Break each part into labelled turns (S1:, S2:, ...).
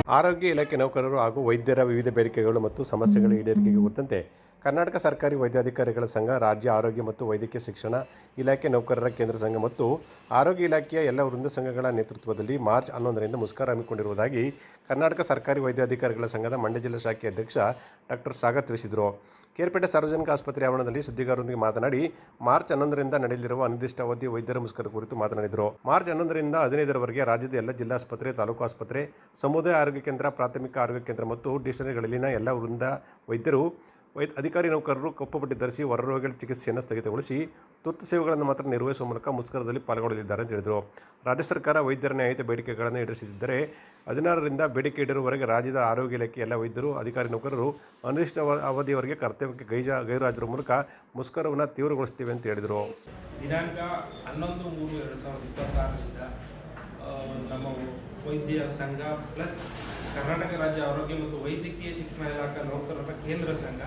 S1: ಆರೋಗ್ಯ ಇಲಾಖೆ ನೌಕರರು ಹಾಗೂ ವೈದ್ಯರ ವಿವಿಧ ಬೇಡಿಕೆಗಳು ಮತ್ತು ಸಮಸ್ಯೆಗಳ ಈಡೇರಿಕೆಗೆ ಕುರಿತಂತೆ ಕರ್ನಾಟಕ ಸರ್ಕಾರಿ ವೈದ್ಯಾಧಿಕಾರಿಗಳ ಸಂಘ, ರಾಜ್ಯ ಆರೋಗ್ಯ ಮತ್ತು ವೈದ್ಯಕೀಯ ಶಿಕ್ಷಣ ಇಲಾಖೆ ನೌಕರರ ಕೇಂದ್ರ ಸಂಘ ಮತ್ತು ಆರೋಗ್ಯ ಇಲಾಖೆಯ ಎಲ್ಲ ವೃಂದ ಸಂಘಗಳ ನೇತೃತ್ವದಲ್ಲಿ ಮಾರ್ಚ್ 11ರಿಂದ ಮುಷ್ಕರ ಹಮ್ಮಿಕೊಂಡಿರುವುದಾಗಿ ಕರ್ನಾಟಕ ಸರ್ಕಾರಿ ವೈದ್ಯಾಧಿಕಾರಿಗಳ ಸಂಘದ ಮಂಡ್ಯ ಜಿಲ್ಲಾ ಶಾಖೆ ಅಧ್ಯಕ್ಷ ಡಾಕ್ಟರ್ ಸಾಗರ್ ತಿಳಿಸಿದರು. ಕೇರ್ಪೇಟೆ ಸಾರ್ವಜನಿಕ ಆಸ್ಪತ್ರೆ ಆವರಣದಲ್ಲಿ ಸುದ್ದಿಗಾರರೊಂದಿಗೆ ಮಾತನಾಡಿ, ಮಾರ್ಚ್ 11ರಿಂದ ನಡೆಯಲಿರುವ ಅನಿರ್ದಿಷ್ಟಾವಧಿ ವೈದ್ಯರ ಮುಷ್ಕರ ಕುರಿತು ಮಾತನಾಡಿದರು. ಮಾರ್ಚ್ 11ರಿಂದ 15ರವರೆಗೆ ರಾಜ್ಯದ ಎಲ್ಲ ಜಿಲ್ಲಾಸ್ಪತ್ರೆ, ತಾಲೂಕು ಆಸ್ಪತ್ರೆ, ಸಮುದಾಯ ಆರೋಗ್ಯ ಕೇಂದ್ರ, ಪ್ರಾಥಮಿಕ ಆರೋಗ್ಯ ಕೇಂದ್ರ ಮತ್ತು ಡಿಸ್ಟರಿಗಳಲ್ಲಿನ ಎಲ್ಲ ವೃಂದ ವೈದ್ಯರು, ಅಧಿಕಾರಿ ನೌಕರರು ಕಪ್ಪು ಪಟ್ಟಿ ಧರಿಸಿ ಹೊರರೋಗಿಗಳ ಚಿಕಿತ್ಸೆಯನ್ನು ಸ್ಥಗಿತಗೊಳಿಸಿ ತುರ್ತು ಸೇವೆಗಳನ್ನು ಮಾತ್ರ ನಿರ್ವಹಿಸುವ ಮೂಲಕ ಮುಷ್ಕರದಲ್ಲಿ ಪಾಲ್ಗೊಳ್ಳಲಿದ್ದಾರೆ ಎಂದು ಹೇಳಿದರು. ರಾಜ್ಯ ಸರ್ಕಾರ ವೈದ್ಯರ ನ್ಯಾಯಯುತ ಬೇಡಿಕೆಗಳನ್ನು ಈಡೇರಿಸದಿದ್ದರೆ 16ರಿಂದ ಬೇಡಿಕೆ ಈಡೇರುವವರೆಗೆ ರಾಜ್ಯದ ಆರೋಗ್ಯ ಇಲಾಖೆ ಎಲ್ಲ ವೈದ್ಯರು, ಅಧಿಕಾರಿ ನೌಕರರು ಅನಿರ್ದಿಷ್ಟ ಅವಧಿಯವರೆಗೆ ಕರ್ತವ್ಯಕ್ಕೆ ಗೈರುಹಾಜರು ಮೂಲಕ ಮುಷ್ಕರವನ್ನು ತೀವ್ರಗೊಳಿಸುತ್ತೇವೆ ಅಂತ ಹೇಳಿದರು.
S2: ದಿನಾಂಕ 11/3/2026ರಿಂದ ನಮ್ಮ ವೈದ್ಯ ಸಂಘ ಪ್ಲಸ್ ಕರ್ನಾಟಕ ರಾಜ್ಯ ಆರೋಗ್ಯ ಮತ್ತು ವೈದ್ಯಕೀಯ ಶಿಕ್ಷಣ ಇಲಾಖೆ ನೌಕರರ ಕೇಂದ್ರ ಸಂಘ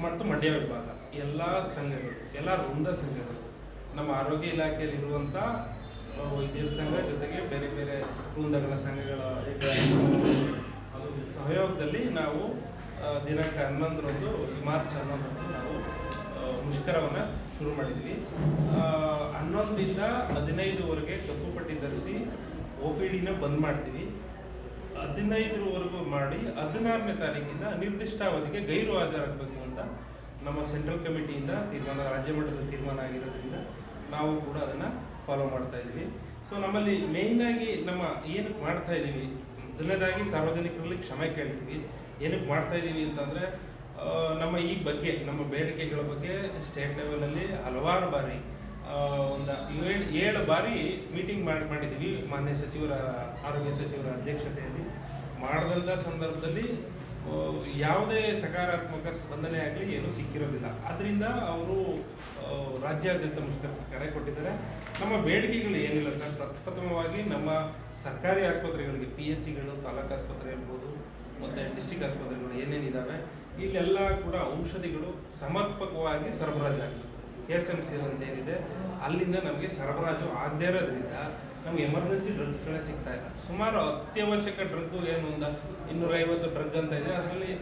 S2: ಮತ್ತು ಮಂಡ್ಯ ವಿಭಾಗ ಎಲ್ಲ ಸಂಘಗಳು, ಎಲ್ಲ ವೃಂದ ಸಂಘಗಳು, ನಮ್ಮ ಆರೋಗ್ಯ ಇಲಾಖೆಯಲ್ಲಿರುವಂಥ ವೈದ್ಯರ ಸಂಘ ಜೊತೆಗೆ ಬೇರೆ ಬೇರೆ ವೃಂದಗಳ ಸಂಘಗಳ ಸಹಯೋಗದಲ್ಲಿ ನಾವು ದಿನಾಂಕ 11ರಂದು ಮಾರ್ಚ್ 11ರಂದು ನಾವು ಮುಷ್ಕರವನ್ನು ಶುರು ಮಾಡಿದ್ವಿ. 11ರಿಂದ 15ವರೆಗೆ ಕಪ್ಪು ಪಟ್ಟಿ ಧರಿಸಿ OPDನ ಬಂದ್ ಮಾಡ್ತೀವಿ. 15ರವರೆಗೂ ಮಾಡಿ 16ನೇ ತಾರೀಕಿಂದ ನಿರ್ದಿಷ್ಟ ಅವಧಿಗೆ ಗೈರು ಹಾಜರಾಗಬೇಕು ಅಂತ ನಮ್ಮ ಸೆಂಟ್ರಲ್ ಕಮಿಟಿಯಿಂದ ತೀರ್ಮಾನ, ರಾಜ್ಯ ಮಟ್ಟದ ತೀರ್ಮಾನ ಆಗಿರೋದ್ರಿಂದ ನಾವು ಕೂಡ ಅದನ್ನು ಫಾಲೋ ಮಾಡ್ತಾ ಇದ್ದೀವಿ. ಸೊ ನಮ್ಮಲ್ಲಿ ಮೇಯ್ನಾಗಿ ನಮ್ಮ ಏನಕ್ಕೆ ಮಾಡ್ತಾ ಇದ್ದೀವಿ, ಮೊದಲನೇದಾಗಿ ಸಾರ್ವಜನಿಕರಲ್ಲಿ ಕ್ಷಮೆ ಕೇಳ್ತೀವಿ. ಏನಕ್ಕೆ ಮಾಡ್ತಾ ಇದ್ದೀವಿ ಅಂತಂದರೆ, ನಮ್ಮ ಈ ಬಗ್ಗೆ, ನಮ್ಮ ಬೇಡಿಕೆಗಳ ಬಗ್ಗೆ ಸ್ಟೇಟ್ ಲೆವೆಲಲ್ಲಿ ಹಲವಾರು ಬಾರಿ ಒಂದು 7 ಬಾರಿ ಮೀಟಿಂಗ್ ಮಾಡಿದ್ದೀವಿ. ಮಾನ್ಯ ಸಚಿವರ, ಆರೋಗ್ಯ ಸಚಿವರ ಅಧ್ಯಕ್ಷತೆಯಲ್ಲಿ ಮಾಡಿದಂಥ ಸಂದರ್ಭದಲ್ಲಿ ಯಾವುದೇ ಸಕಾರಾತ್ಮಕ ಸ್ಪಂದನೆ ಆಗಲಿ ಏನೂ ಸಿಕ್ಕಿರೋದಿಲ್ಲ. ಆದ್ದರಿಂದ ಅವರು ರಾಜ್ಯಾದ್ಯಂತ ಮುಷ್ಕರಕ್ಕೆ ಕರೆ ಕೊಟ್ಟಿದ್ದಾರೆ. ನಮ್ಮ ಬೇಡಿಕೆಗಳು ಏನಿಲ್ಲ ಸರ್, ಪ್ರಥಮವಾಗಿ ನಮ್ಮ ಸರ್ಕಾರಿ ಆಸ್ಪತ್ರೆಗಳಿಗೆ, PHCಗಳು, ತಾಲೂಕು ಆಸ್ಪತ್ರೆ ಇರ್ಬೋದು ಮತ್ತು ಡಿಸ್ಟಿಕ್ ಆಸ್ಪತ್ರೆಗಳು ಏನೇನಿದ್ದಾವೆ, ಇಲ್ಲೆಲ್ಲ ಕೂಡ ಔಷಧಿಗಳು ಸಮರ್ಪಕವಾಗಿ ಸರಬರಾಜು ಆಗಬೇಕು. KSMC ಅಂತ ಏನಿದೆ ಅಲ್ಲಿಂದ ನಮಗೆ ಸರಬರಾಜು ಆಗದೇ ಇರೋದ್ರಿಂದ ನಮ್ಗೆ ಎಮರ್ಜೆನ್ಸಿ ಡ್ರಗ್ಸ್ಗಳೇ ಸಿಗ್ತಾ ಇಲ್ಲ. ಸುಮಾರು ಅತ್ಯವಶ್ಯಕ ಡ್ರಗ್ಗು ಏನು ಒಂದು 250 ಡ್ರಗ್ ಅಂತ ಇದೆ, ಅದರಲ್ಲಿ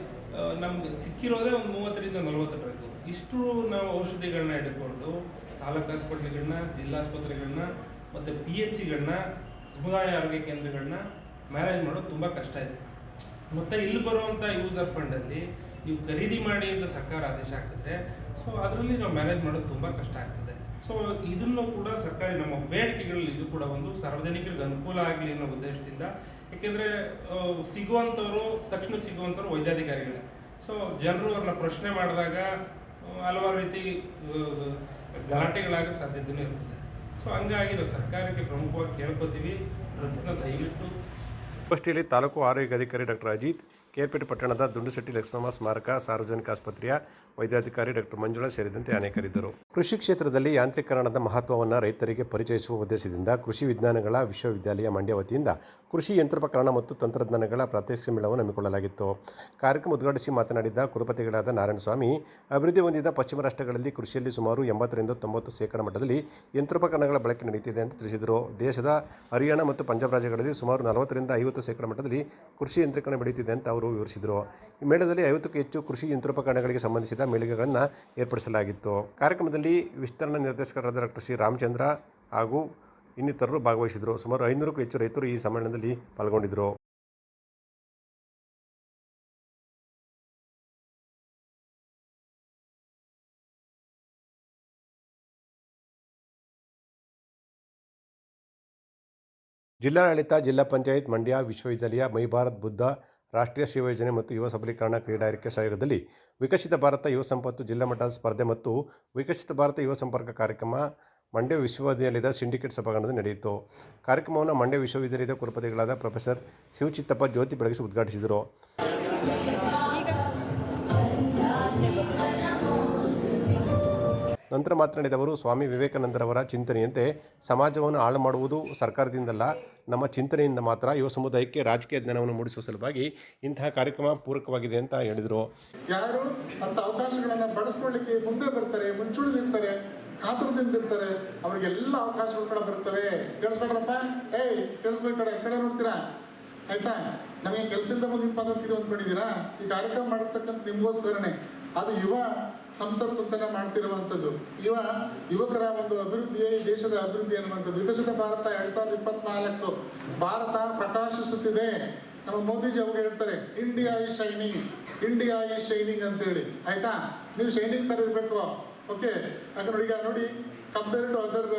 S2: ನಮ್ಗೆ ಸಿಕ್ಕಿರೋದೇ ಒಂದು 30ರಿಂದ 40 ಡ್ರಗ್ಗು. ಇಷ್ಟು ನಾವು ಔಷಧಿಗಳನ್ನ ಹಿಡ್ಕೊಂಡು ತಾಲೂಕು ಹಾಸ್ಪಿಟ್ಲ್ಗಳನ್ನ, ಜಿಲ್ಲಾಸ್ಪತ್ರೆಗಳನ್ನ ಮತ್ತು PHCಗಳನ್ನ, ಸಮುದಾಯ ಆರೋಗ್ಯ ಕೇಂದ್ರಗಳನ್ನ ಮ್ಯಾನೇಜ್ ಮಾಡೋದು ತುಂಬ ಕಷ್ಟ ಇದೆ. ಮತ್ತು ಇಲ್ಲಿ ಬರುವಂಥ ಯೂಸರ್ ಫಂಡಲ್ಲಿ ನೀವು ಖರೀದಿ ಮಾಡಿ ಅಂತ ಸರ್ಕಾರ ಆದೇಶ ಹಾಕಿದ್ರೆ, ಸೊ ಅದರಲ್ಲಿ ನಾವು ಮ್ಯಾನೇಜ್ ಮಾಡೋದು ತುಂಬ ಕಷ್ಟ ಆಗ್ತದೆ. ಸೊ ಇದನ್ನು ಕೂಡ ಸರ್ಕಾರಿ ನಮ್ಮ ಬೇಡಿಕೆಗಳಲ್ಲಿ ಇದು ಕೂಡ ಒಂದು ಸಾರ್ವಜನಿಕರಿಗೆ ಅನುಕೂಲ ಆಗಲಿ ಅನ್ನೋ ಉದ್ದೇಶದಿಂದ, ಏಕೆಂದರೆ ಸಿಗುವಂಥವ್ರು ತಕ್ಷಣಕ್ಕೆ ಸಿಗುವಂಥವ್ರು ವೈದ್ಯಾಧಿಕಾರಿಗಳೇ. ಸೊ ಜನರು ಅವ್ರನ್ನ ಪ್ರಶ್ನೆ ಮಾಡಿದಾಗ ಹಲವಾರು ರೀತಿ ಗಲಾಟೆಗಳಾಗೋ ಸಾಧ್ಯತೆಯೂ ಇರ್ತದೆ. ಸೊ ಹಂಗಾಗಿ ನಾವು ಸರ್ಕಾರಕ್ಕೆ ಪ್ರಮುಖವಾಗಿ ಕೇಳ್ಕೊತೀವಿ, ಡ್ರಗ್ಸ್ನ ದಯವಿಟ್ಟು.
S1: ಗೋಷ್ಠಿಯಲ್ಲಿ ತಾಲೂಕು ಆರೋಗ್ಯ ಅಧಿಕಾರಿ ಡಾಕ್ಟರ್ ಅಜಿತ್, ಕೇರ್ಪೇಟೆ ಪಟ್ಟಣದ ದುಂಡುಶೆಟ್ಟಿ ಲಕ್ಷ್ಮಮ್ಮ ಸ್ಮಾರಕ ಸಾರ್ವಜನಿಕ ಆಸ್ಪತ್ರೆಯ ವೈದ್ಯಾಧಿಕಾರಿ ಡಾಕ್ಟರ್ ಮಂಜುಳಾ ಸೇರಿದಂತೆ ಅನೇಕರಿದ್ದರು. ಕೃಷಿ ಕ್ಷೇತ್ರದಲ್ಲಿ ಯಾಂತ್ರೀಕರಣದ ಮಹತ್ವವನ್ನು ರೈತರಿಗೆ ಪರಿಚಯಿಸುವ ಉದ್ದೇಶದಿಂದ ಕೃಷಿ ವಿಜ್ಞಾನಗಳ ವಿಶ್ವವಿದ್ಯಾಲಯ ಮಂಡ್ಯ ವತಿಯಿಂದ ಕೃಷಿ ಯಂತ್ರೋಪಕರಣ ಮತ್ತು ತಂತ್ರಜ್ಞಾನಗಳ ಪ್ರಾತ್ಯಕ್ಷಿಕ ಮೇಳವನ್ನು ಹಮ್ಮಿಕೊಳ್ಳಲಾಗಿತ್ತು. ಕಾರ್ಯಕ್ರಮ ಉದ್ಘಾಟಿಸಿ ಮಾತನಾಡಿದ ಕುಲಪತಿಗಳಾದ ನಾರಾಯಣಸ್ವಾಮಿ, ಅಭಿವೃದ್ಧಿ ಹೊಂದಿದ ಪಶ್ಚಿಮ ರಾಷ್ಟ್ರಗಳಲ್ಲಿ ಕೃಷಿಯಲ್ಲಿ ಸುಮಾರು 80ರಿಂದ 90% ಮಟ್ಟದಲ್ಲಿ ಯಂತ್ರೋಪಕರಣಗಳ ಬಳಕೆ ನಡೆಯುತ್ತಿದೆ ಅಂತ ತಿಳಿಸಿದರು. ದೇಶದ ಹರಿಯಾಣ ಮತ್ತು ಪಂಜಾಬ್ ರಾಜ್ಯಗಳಲ್ಲಿ ಸುಮಾರು 40ರಿಂದ 50% ಮಟ್ಟದಲ್ಲಿ ಕೃಷಿ ಯಂತ್ರೀಕರಣ ಬೆಳೆಯುತ್ತಿದೆ ಅಂತ ಅವರು ವಿವರಿಸಿದರು. ಈ ಮೇಳದಲ್ಲಿ 50ಕ್ಕೂ ಹೆಚ್ಚು ಕೃಷಿ ಯಂತ್ರೋಪಕರಣಗಳಿಗೆ ಸಂಬಂಧಿಸಿದ ಮಳಿಗೆಗಳನ್ನು ಏರ್ಪಡಿಸಲಾಗಿತ್ತು. ಕಾರ್ಯಕ್ರಮದಲ್ಲಿ ವಿಸ್ತರಣಾ ನಿರ್ದೇಶಕರಾದ ಡಾಕ್ಟರ್ ಸಿ ರಾಮಚಂದ್ರ ಹಾಗೂ ಇನ್ನಿತರರು ಭಾಗವಹಿಸಿದರು. ಸುಮಾರು 500ಕ್ಕೂ ಹೆಚ್ಚು ರೈತರು ಈ ಸಮ್ಮೇಳನದಲ್ಲಿ ಪಾಲ್ಗೊಂಡಿದ್ದರು. ಜಿಲ್ಲಾಡಳಿತ, ಜಿಲ್ಲಾ ಪಂಚಾಯತ್, ಮಂಡ್ಯ ವಿಶ್ವವಿದ್ಯಾಲಯ, ಮೈ ಭಾರತ್ ಬುದ್ಧ ರಾಷ್ಟ್ರೀಯ ಸೇವಾ ಯೋಜನೆ ಮತ್ತು ಯುವ ಸಬಲೀಕರಣ ಕ್ರೀಡಾ ಇಲಾಖೆ ಸಹಯೋಗದಲ್ಲಿ ವಿಕಸಿತ ಭಾರತ ಯುವ ಸಂಪತ್ತು ಜಿಲ್ಲಾ ಮಟ್ಟದ ಸ್ಪರ್ಧೆ ಮತ್ತು ವಿಕಸಿತ ಭಾರತ ಯುವ ಸಂಪರ್ಕ ಕಾರ್ಯಕ್ರಮ ಮಂಡ್ಯ ವಿಶ್ವವಿದ್ಯಾಲಯದ ಸಿಂಡಿಕೇಟ್ ಸಭಾಂಗಣದಲ್ಲಿ ನಡೆಯಿತು. ಕಾರ್ಯಕ್ರಮವನ್ನು ಮಂಡ್ಯ ವಿಶ್ವವಿದ್ಯಾಲಯದ ಕುಲಪತಿಗಳಾದ ಪ್ರೊಫೆಸರ್ ಶಿವಚಿತ್ತಪ್ಪ ಜ್ಯೋತಿ ಬೆಳಗಿಸಿ ಉದ್ಘಾಟಿಸಿದರು. ನಂತರ ಮಾತನಾಡಿದ ಅವರು, ಸ್ವಾಮಿ ವಿವೇಕಾನಂದರವರ ಚಿಂತನೆಯಂತೆ ಸಮಾಜವನ್ನು ಹಾಳು ಮಾಡುವುದು ಸರ್ಕಾರದಿಂದಲ್ಲ, ನಮ್ಮ ಚಿಂತನೆಯಿಂದ ಮಾತ್ರ ಯುವ ಸಮುದಾಯಕ್ಕೆ ರಾಜಕೀಯ ಜ್ಞಾನವನ್ನು ಮೂಡಿಸುವ ಸಲುವಾಗಿ ಇಂತಹ ಕಾರ್ಯಕ್ರಮ ಪೂರಕವಾಗಿದೆ ಅಂತ ಹೇಳಿದರು.
S3: ಯಾರು ಅಂತ ಅವಕಾಶಗಳನ್ನು ಬಳಸ್ಕೊಳ್ಳಿಕ್ಕೆ ಮುಂದೆ ಬರ್ತಾರೆ, ಮುಂಚೂಣಿದಿರ್ತಾರೆ, ಕಾತುರದಿಂದಿರ್ತಾರೆ, ಅವರಿಗೆಲ್ಲ ಅವಕಾಶಗಳು ಕೂಡ ಬರ್ತವೆ. ಕೇಳಿಸ್ಕೊಂಡ್ರಪ್ಪ, ಕೇಳಿಸ್ಕೊಳ್ಳಿ, ಕಡೆ ನೋಡ್ತೀರಾ, ಆಯ್ತಾ? ನಮಗೆ ಕೆಲಸದಿಂದ ಮುಂದಿನ ಮಾತಾಡ್ತಿದ್ದೀವಿ ಅಂದ್ಕೊಂಡಿದ್ದೀರಾ? ಈ ಕಾರ್ಯಕ್ರಮ ಮಾಡಿರ್ತಕ್ಕಂಥ ನಿಮಗೋಸ್ಕರನೇ. ಅದು ಯುವ ಸಂಸತ್ತು ಅಂತಾನೆ ಮಾಡ್ತಿರುವಂಥದ್ದು. ಯುವಕರ ಒಂದು ಅಭಿವೃದ್ಧಿಯೇ ಈ ದೇಶದ ಅಭಿವೃದ್ಧಿ ಅನ್ನುವಂಥದ್ದು. ವಿಕಸಿತ ಭಾರತ 2024 ಭಾರತ ಪ್ರಕಾಶಿಸುತ್ತಿದೆ. ನಮ್ಮ ಮೋದಿಜಿ ಅವಾಗ ಹೇಳ್ತಾರೆ, India is shining, India is shining ಅಂತೇಳಿ. ಆಯ್ತಾ? ನೀವು ಶೈನಿಂಗ್ ಥರ ಇರಬೇಕು. ಓಕೆ, ಯಾಕಂದ್ರೆ ಈಗ ನೋಡಿ, compare to other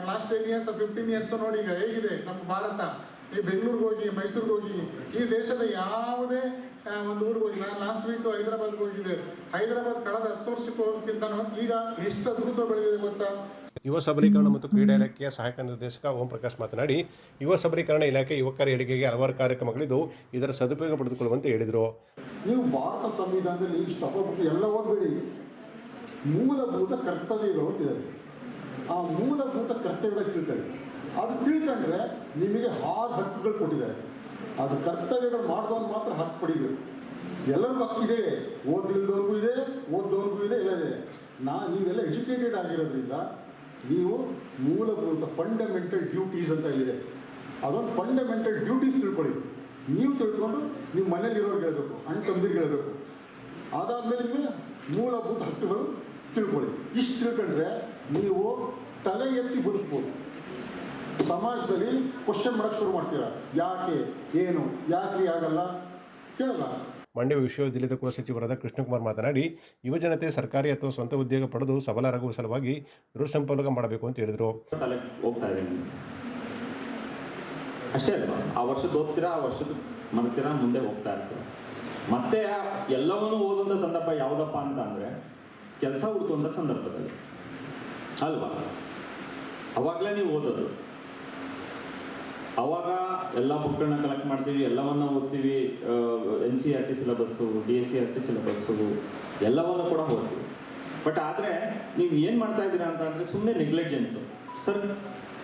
S3: last 10 years 15 years ನೋಡಿ ಈಗ ಹೇಗಿದೆ ನಮ್ಮ ಭಾರತ. ಈ ಬೆಂಗಳೂರಿಗೆ ಹೋಗಿ, ಮೈಸೂರಿಗೆ ಹೋಗಿ, ಈ ದೇಶದ ಯಾವುದೇ ಒಂದು ಊರಿಗೆ ಹೋಗಿ, ನಾನು ಲಾಸ್ಟ್ ವೀಕ್ ಹೈದರಾಬಾದ್ಗೆ ಹೋಗಿದ್ದೆ. ಹೈದರಾಬಾದ್ ಕಳೆದ 10 ವರ್ಷಕ್ಕೆ ಹೋಗೋಕ್ಕಿಂತ ಈಗ ಎಷ್ಟು ಅದ್ಭುತ ಬೆಳೆದಿದೆ ಗೊತ್ತಾ?
S1: ಯುವ ಸಬಲೀಕರಣ ಮತ್ತು ಕ್ರೀಡಾ ಇಲಾಖೆಯ ಸಹಾಯಕ ನಿರ್ದೇಶಕ ಓಂ ಪ್ರಕಾಶ್ ಮಾತನಾಡಿ, ಯುವ ಸಬಲೀಕರಣ ಇಲಾಖೆ ಯುವಕರ ಏಳಿಗೆಗೆ ಹಲವಾರು ಕಾರ್ಯಕ್ರಮಗಳಿದ್ದು ಇದರ ಸದುಪಯೋಗ ಪಡೆದುಕೊಳ್ಳುವಂತೆ ಹೇಳಿದರು.
S4: ನೀವು ಭಾರತ ಸಂವಿಧಾನದಲ್ಲಿ ಇಷ್ಟಪಟ್ಟು ಎಲ್ಲ ಓದಬೇಡಿ, ಮೂಲಭೂತ ಕರ್ತವ್ಯಗಳು ಅಂತಿದೆ. ಆ ಮೂಲಭೂತ ಕರ್ತವ್ಯಗಳು ತಿಳ್ಕೊಳ್ಳಿ. ಅದು ತಿಳ್ಕೊಂಡ್ರೆ ನಿಮಗೆ 6 ಹಕ್ಕುಗಳು ಕೊಟ್ಟಿದ್ದಾರೆ. ಅದು ಕರ್ತವ್ಯಗಳು ಮಾಡಿದವನು ಮಾತ್ರ ಹಕ್ಕು ಪಡಿಬೇಕು. ಎಲ್ಲರಿಗೂ ಹಕ್ಕಿದೆ, ಓದಿಲ್ದವ್ರಿಗೂ ಇದೆ, ಓದ್ದವ್ರಿಗೂ ಇದೆ, ಎಲ್ಲ ಇದೆ. ನೀವೆಲ್ಲ ಎಜುಕೇಟೆಡ್ ಆಗಿರೋದ್ರಿಂದ ನೀವು ಮೂಲಭೂತ ಫಂಡಮೆಂಟಲ್ ಡ್ಯೂಟೀಸ್ ಅಂತ ಹೇಳಿದೆ. ಅದೊಂದು ಫಂಡಮೆಂಟಲ್ ಡ್ಯೂಟೀಸ್ ತಿಳ್ಕೊಳ್ಳಿ. ನೀವು ತಿಳ್ಕೊಂಡು ನಿಮ್ಮ ಮನೇಲಿರೋರ್ಗೆ ಹೇಳಬೇಕು, ಅಣ್ಣ ತಮ್ಮದಿರಿಗೆ ಹೇಳಬೇಕು. ಅದಾದಮೇಲೆ ನಿಮಗೆ ಮೂಲಭೂತ ಹಕ್ಕುಗಳು ತಿಳ್ಕೊಳ್ಳಿ. ಇಷ್ಟು ತಿಳ್ಕೊಂಡ್ರೆ ನೀವು ತಲೆ ಎತ್ತಿ ಬದುಕ್ಬೋದು. ಸಮಾಜದಲ್ಲಿ ಕ್ವಶನ್ ಮಾಡೋಕ್ಕೆ ಶುರು ಮಾಡ್ತೀರಾ, ಯಾಕೆ, ಏನು, ಯಾಕೆ ಆಗಲ್ಲ ಕೇಳಲ್ಲ.
S1: ಮಂಡ್ಯ ವಿಶ್ವವಿದ್ಯಾಲಯದ ಕುಲಸಚಿವರಾದ ಕೃಷ್ಣಕುಮಾರ್ ಮಾತನಾಡಿ, ಯುವಜನತೆ ಸರ್ಕಾರಿ ಅಥವಾ ಸ್ವಂತ ಉದ್ಯೋಗ ಪಡೆದು ಸಬಲರಾಗುವ ಸಲುವಾಗಿ ದೃಢ ಸಂಪರ್ಕ ಮಾಡಬೇಕು ಅಂತ ಹೇಳಿದರು.
S5: ಹೋಗ್ತಾ ಇದ್ದೀನಿ ಅಷ್ಟೇ ಅಲ್ವಾ? ಆ ವರ್ಷದ ಓದ್ತೀರಾ, ಆ ವರ್ಷದ ಮಾಡ್ತೀರಾ, ಮುಂದೆ ಹೋಗ್ತಾ ಇರ್ತೀರಾ. ಮತ್ತೆ ಎಲ್ಲವನ್ನೂ ಓದುವಂಥ ಸಂದರ್ಭ ಯಾವುದಪ್ಪ ಅಂತ ಅಂದರೆ ಕೆಲಸ ಹುಡ್ಕೊಂಡ ಸಂದರ್ಭದಲ್ಲಿ ಅಲ್ವಾ? ಅವಾಗಲೇ ನೀವು ಓದೋದು. ಅವಾಗ ಎಲ್ಲ ಬುಕ್ಗಳನ್ನ ಕಲೆಕ್ಟ್ ಮಾಡ್ತೀವಿ, ಎಲ್ಲವನ್ನ ಓದ್ತೀವಿ. NCERT ಸಿಲೆಬಸ್ಸು, DSCRT ಸಿಲೆಬಸ್ಸು ಎಲ್ಲವನ್ನು ಕೂಡ ಓದ್ತೀವಿ. ಬಟ್ ಆದರೆ ನೀವು ಏನು ಮಾಡ್ತಾ ಇದ್ದೀರಾ ಅಂತ ಅಂದರೆ ಸುಮ್ಮನೆ ನೆಗ್ಲೆಜೆನ್ಸು.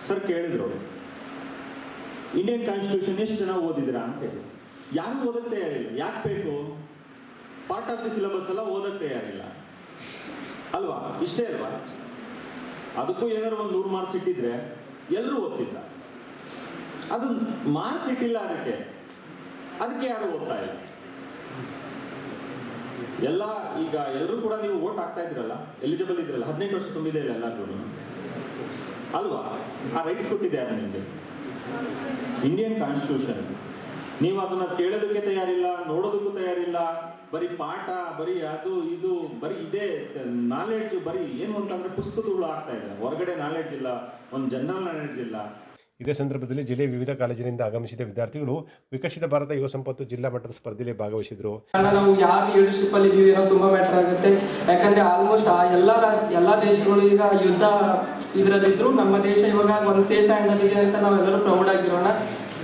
S5: ಸರ್ ಕೇಳಿದ್ರು, ಇಂಡಿಯನ್ ಕಾನ್ಸ್ಟಿಟ್ಯೂಷನ್ ಎಷ್ಟು ಜನ ಓದಿದ್ದೀರಾ ಅಂತ ಹೇಳಿ. ಯಾರು ಓದಕ್ಕೆ ತಯಾರಿಲ್ಲ. ಯಾಕೆ ಬೇಕು? ಪಾರ್ಟ್ ಆಫ್ ದಿ ಸಿಲೆಬಸ್ ಎಲ್ಲ ಓದಕ್ಕೆ ತಯಾರಿಲ್ಲ ಅಲ್ವಾ? ಇಷ್ಟೇ ಅಲ್ವಾ? ಅದಕ್ಕೂ ಏನಾದ್ರು ಒಂದು 100 ಮಾರ್ಕ್ಸ್ ಇಟ್ಟಿದ್ರೆ ಎಲ್ಲರೂ ಓದ್ತಿಲ್ಲ. ಅದು ಮಾರ್ಕ್ಸ್ ಇಟ್ಟಿಲ್ಲ, ಅದಕ್ಕೆ ಯಾರು ಓದ್ತಾ ಇಲ್ಲ. ಎಲ್ಲ ಈಗ ಎಲ್ಲರೂ ಕೂಡ ನೀವು ವೋಟ್ ಹಾಕ್ತಾ ಇದ್ರಲ್ಲ, ಎಲಿಜಿಬಲ್ ಇದ್ರಲ್ಲ, 18 ವರ್ಷ ತುಂಬಿದೆ ಇಲ್ಲ ಎಲ್ಲರೂ ಅಲ್ವಾ? ಆ ರೈಟ್ಸ್ ಕೊಟ್ಟಿದೆ ಯಾರು ನಿಮಗೆ? Indian constitution. ನೀವು ಅದನ್ನ ಕೇಳೋದಕ್ಕೆ ತಯಾರಿಲ್ಲ, ನೋಡೋದಕ್ಕೂ ತಯಾರಿಲ್ಲ. ಬರೀ ಪಾಠ, ಬರೀ ಅದು ಇದು, ಬರೀ ಇದೇ ನಾಲೆಡ್ಜ್, ಬರೀ ಏನು ಅಂತಂದ್ರೆ ಪುಸ್ತಕಗಳು ಆಗ್ತಾ ಇದೆ. ಹೊರಗಡೆ ನಾಲೆಡ್ಜ್ ಇಲ್ಲ, ಒಂದು ಜನರಲ್ ನಾಲೆಡ್ಜ್ ಇಲ್ಲ.
S1: ಇದೇ ಸಂದರ್ಭದಲ್ಲಿ ಜಿಲ್ಲೆಯ ವಿವಿಧ ಕಾಲೇಜಿನಿಂದ ಆಗಮಿಸಿದ ವಿದ್ಯಾರ್ಥಿಗಳು ವಿಕಸಿತ ಭಾರತ ಯುವ ಸಂಪತ್ತು ಜಿಲ್ಲಾ ಮಟ್ಟದ ಸ್ಪರ್ಧೆಯಲ್ಲಿ ಭಾಗವಹಿಸಿದರು.
S6: ನಾವು ಯಾರು ಲೀಡರ್ಶಿಪ್ ಅಲ್ಲಿ ಇದೀವಿ ಅನ್ನೋದು ತುಂಬಾ ಮ್ಯಾಟರ್ ಆಗುತ್ತೆ. ಯಾಕಂದ್ರೆ ಆಲ್ಮೋಸ್ಟ್ ಎಲ್ಲ ದೇಶಗಳು ಈಗ ಯುದ್ಧ ಇದರಲ್ಲಿದ್ರು, ನಮ್ಮ ದೇಶ ಇವಾಗ ಒಂದು ಸೇಫ್ ಹ್ಯಾಂಡ್ ಅಲ್ಲಿ ಇದೆ ಅಂತ ನಾವೆಲ್ಲರೂ ಪ್ರೌಡ್ ಆಗಿರೋಣ.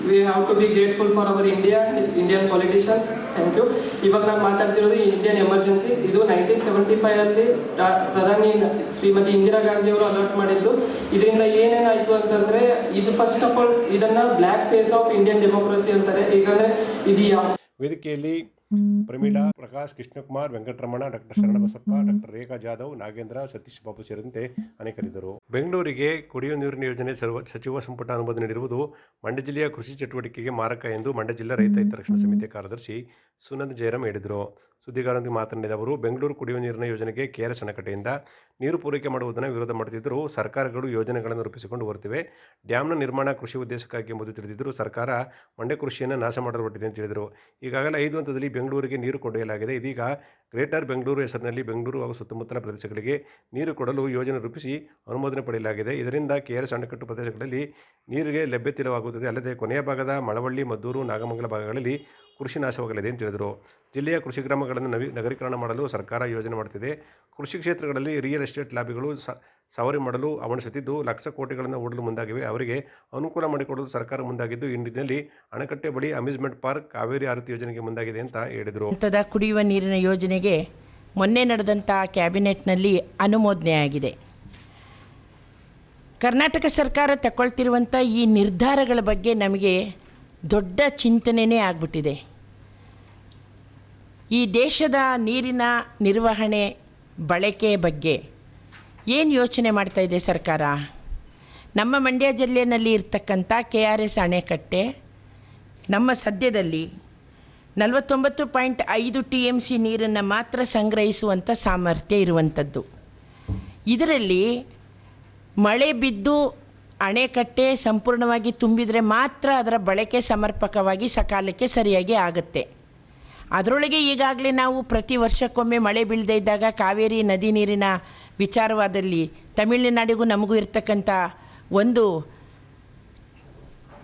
S6: We have to be grateful for our Indian politicians. Thank you. ಇವಾಗ ನಾನು ಮಾತಾಡ್ತಿರೋದು ಇಂಡಿಯನ್ ಎಮರ್ಜೆನ್ಸಿ. ಇದು 1975 ಅಲ್ಲಿ ಪ್ರಧಾನಿ ಶ್ರೀಮತಿ ಇಂದಿರಾ ಗಾಂಧಿ ಅವರು ಅಲರ್ಟ್ ಮಾಡಿದ್ದು. ಇದರಿಂದ ಏನೇನಾಯ್ತು ಅಂತಂದ್ರೆ, ಇದು ಫಸ್ಟ್ ಆಫ್ ಆಲ್ ಇದನ್ನ black face of Indian democracy ಅಂತಾರೆ. ಯಾಕಂದ್ರೆ ಇದು
S1: ವೇದಿಕೆಯಲ್ಲಿ ಪ್ರಮೀಳಾ, ಪ್ರಕಾಶ್, ಕೃಷ್ಣಕುಮಾರ್, ವೆಂಕಟರಮಣ, ಡಾಕ್ಟರ್ ಶರಣಬಸಪ್ಪ, ಡಾಕ್ಟರ್ ರೇಖಾ ಜಾಧವ್, ನಾಗೇಂದ್ರ, ಸತೀಶ್ ಬಾಬು ಸೇರಿದಂತೆ ಅನೇಕರಿದ್ದರು. ಬೆಂಗಳೂರಿಗೆ ಕುಡಿಯುವ ನೀರಿನ ಯೋಜನೆ ಸಚಿವ ಸಂಪುಟ ಅನುಮೋದನೆ ನೀಡಿರುವುದು ಮಂಡ್ಯ ಜಿಲ್ಲೆಯ ಕೃಷಿ ಚಟುವಟಿಕೆಗೆ ಮಾರಕ ಎಂದು ಮಂಡ್ಯ ಜಿಲ್ಲಾ ರೈತ ಹಿತರಕ್ಷಣಾ ಸಮಿತಿಯ ಕಾರ್ಯದರ್ಶಿ ಸುನಂದ್ ಜಯರಾಮ್ ಹೇಳಿದರು. ಸುದ್ದಿಗಾರರೊಂದಿಗೆ ಮಾತನಾಡಿದ ಅವರು, ಬೆಂಗಳೂರು ಕುಡಿಯುವ ನೀರಿನ ಯೋಜನೆಗೆ KRS ಅಣೆಕಟ್ಟೆಯಿಂದ ನೀರು ಪೂರೈಕೆ ಮಾಡುವುದನ್ನು ವಿರೋಧ ಮಾಡುತ್ತಿದ್ದರೂ ಸರ್ಕಾರಗಳು ಯೋಜನೆಗಳನ್ನು ರೂಪಿಸಿಕೊಂಡು ಬರುತ್ತಿವೆ. ಡ್ಯಾಂನ ನಿರ್ಮಾಣ ಕೃಷಿ ಉದ್ದೇಶಕ್ಕಾಗಿ ಎಂಬುದು ತಿಳಿದಿದ್ದರೂ ಸರ್ಕಾರ ಮಂಡ್ಯ ಕೃಷಿಯನ್ನು ನಾಶ ಮಾಡಲು ಹೊರಟಿದೆ ಅಂತ ಹೇಳಿದರು. ಈಗಾಗಲೇ 5 ಹಂತದಲ್ಲಿ ಬೆಂಗಳೂರಿಗೆ ನೀರು ಕೊಂಡೊಯ್ಯಲಾಗಿದೆ. ಇದೀಗ ಗ್ರೇಟರ್ ಬೆಂಗಳೂರು ಹೆಸರಿನಲ್ಲಿ ಬೆಂಗಳೂರು ಹಾಗೂ ಸುತ್ತಮುತ್ತಲ ಪ್ರದೇಶಗಳಿಗೆ ನೀರು ಕೊಡಲು ಯೋಜನೆ ರೂಪಿಸಿ ಅನುಮೋದನೆ ಪಡೆಯಲಾಗಿದೆ. ಇದರಿಂದ KRS ಅಣೆಕಟ್ಟು ಪ್ರದೇಶಗಳಲ್ಲಿ ನೀರಿಗೆ ಲಭ್ಯತೆಯಾಗುತ್ತದೆ. ಅಲ್ಲದೆ ಕೊನೆಯ ಭಾಗದ ಮಳವಳ್ಳಿ, ಮದ್ದೂರು, ನಾಗಮಂಗಲ ಭಾಗಗಳಲ್ಲಿ ಕೃಷಿ ನಾಶವಾಗಲಿದೆ ಅಂತ ಹೇಳಿದರು. ಜಿಲ್ಲೆಯ ಕೃಷಿ ಗ್ರಾಮಗಳನ್ನು ನಗರೀಕರಣ ಮಾಡಲು ಸರ್ಕಾರ ಯೋಜನೆ ಮಾಡುತ್ತಿದೆ. ಕೃಷಿ ಕ್ಷೇತ್ರಗಳಲ್ಲಿ ರಿಯಲ್ ಎಸ್ಟೇಟ್ ಲಾಬಿಗಳು ಸವಾರಿ ಮಾಡಲು ಅವಣಿಸುತ್ತಿದ್ದು ಲಕ್ಷ ಕೋಟಿಗಳನ್ನು ಹೂಡಲು ಮುಂದಾಗಿವೆ. ಅವರಿಗೆ ಅನುಕೂಲ ಮಾಡಿಕೊಡಲು ಸರ್ಕಾರ ಮುಂದಾಗಿದ್ದು, ಈ ನಿಟ್ಟಿನಲ್ಲಿ ಅಣೆಕಟ್ಟೆ ಬಳಿ ಅಮ್ಯೂಸ್ಮೆಂಟ್ ಪಾರ್ಕ್, ಕಾವೇರಿ ಆರತಿ ಯೋಜನೆಗೆ ಮುಂದಾಗಿದೆ ಅಂತ ಹೇಳಿದರು.
S7: ಕುಡಿಯುವ ನೀರಿನ ಯೋಜನೆಗೆ ಮೊನ್ನೆ ನಡೆದಂಥ ಕ್ಯಾಬಿನೆಟ್ನಲ್ಲಿ ಅನುಮೋದನೆ ಆಗಿದೆ. ಕರ್ನಾಟಕ ಸರ್ಕಾರ ತಗೊಳ್ತಿರುವಂಥ ಈ ನಿರ್ಧಾರಗಳ ಬಗ್ಗೆ ನಮಗೆ ದೊಡ್ಡ ಚಿಂತನೆಯೇ ಆಗ್ಬಿಟ್ಟಿದೆ. ಈ ದೇಶದ ನೀರಿನ ನಿರ್ವಹಣೆ, ಬಳಕೆ ಬಗ್ಗೆ ಏನು ಯೋಚನೆ ಮಾಡ್ತಾ ಇದೆ ಸರ್ಕಾರ? ನಮ್ಮ ಮಂಡ್ಯ ಜಿಲ್ಲೆಯಲ್ಲಿ ಇರ್ತಕ್ಕಂಥ KRS ಅಣೆಕಟ್ಟೆ ನಮ್ಮ ಸದ್ಯದಲ್ಲಿ 49.5 TMC ನೀರನ್ನು ಮಾತ್ರ ಸಂಗ್ರಹಿಸುವಂಥ ಸಾಮರ್ಥ್ಯ ಇರುವಂಥದ್ದು. ಇದರಲ್ಲಿ ಮಳೆ ಬಿದ್ದು ಅಣೆಕಟ್ಟೆ ಸಂಪೂರ್ಣವಾಗಿ ತುಂಬಿದರೆ ಮಾತ್ರ ಅದರ ಬಳಕೆ ಸಮರ್ಪಕವಾಗಿ ಸಕಾಲಕ್ಕೆ ಸರಿಯಾಗಿ ಆಗುತ್ತೆ. ಅದರೊಳಗೆ ಈಗಾಗಲೇ ನಾವು ಪ್ರತಿ ವರ್ಷಕ್ಕೊಮ್ಮೆ ಮಳೆ ಬೀಳದೇ ಇದ್ದಾಗ ಕಾವೇರಿ ನದಿ ನೀರಿನ ವಿಚಾರವಾದಲ್ಲಿ ತಮಿಳುನಾಡಿಗೂ ನಮಗೂ ಇರ್ತಕ್ಕಂಥ ಒಂದು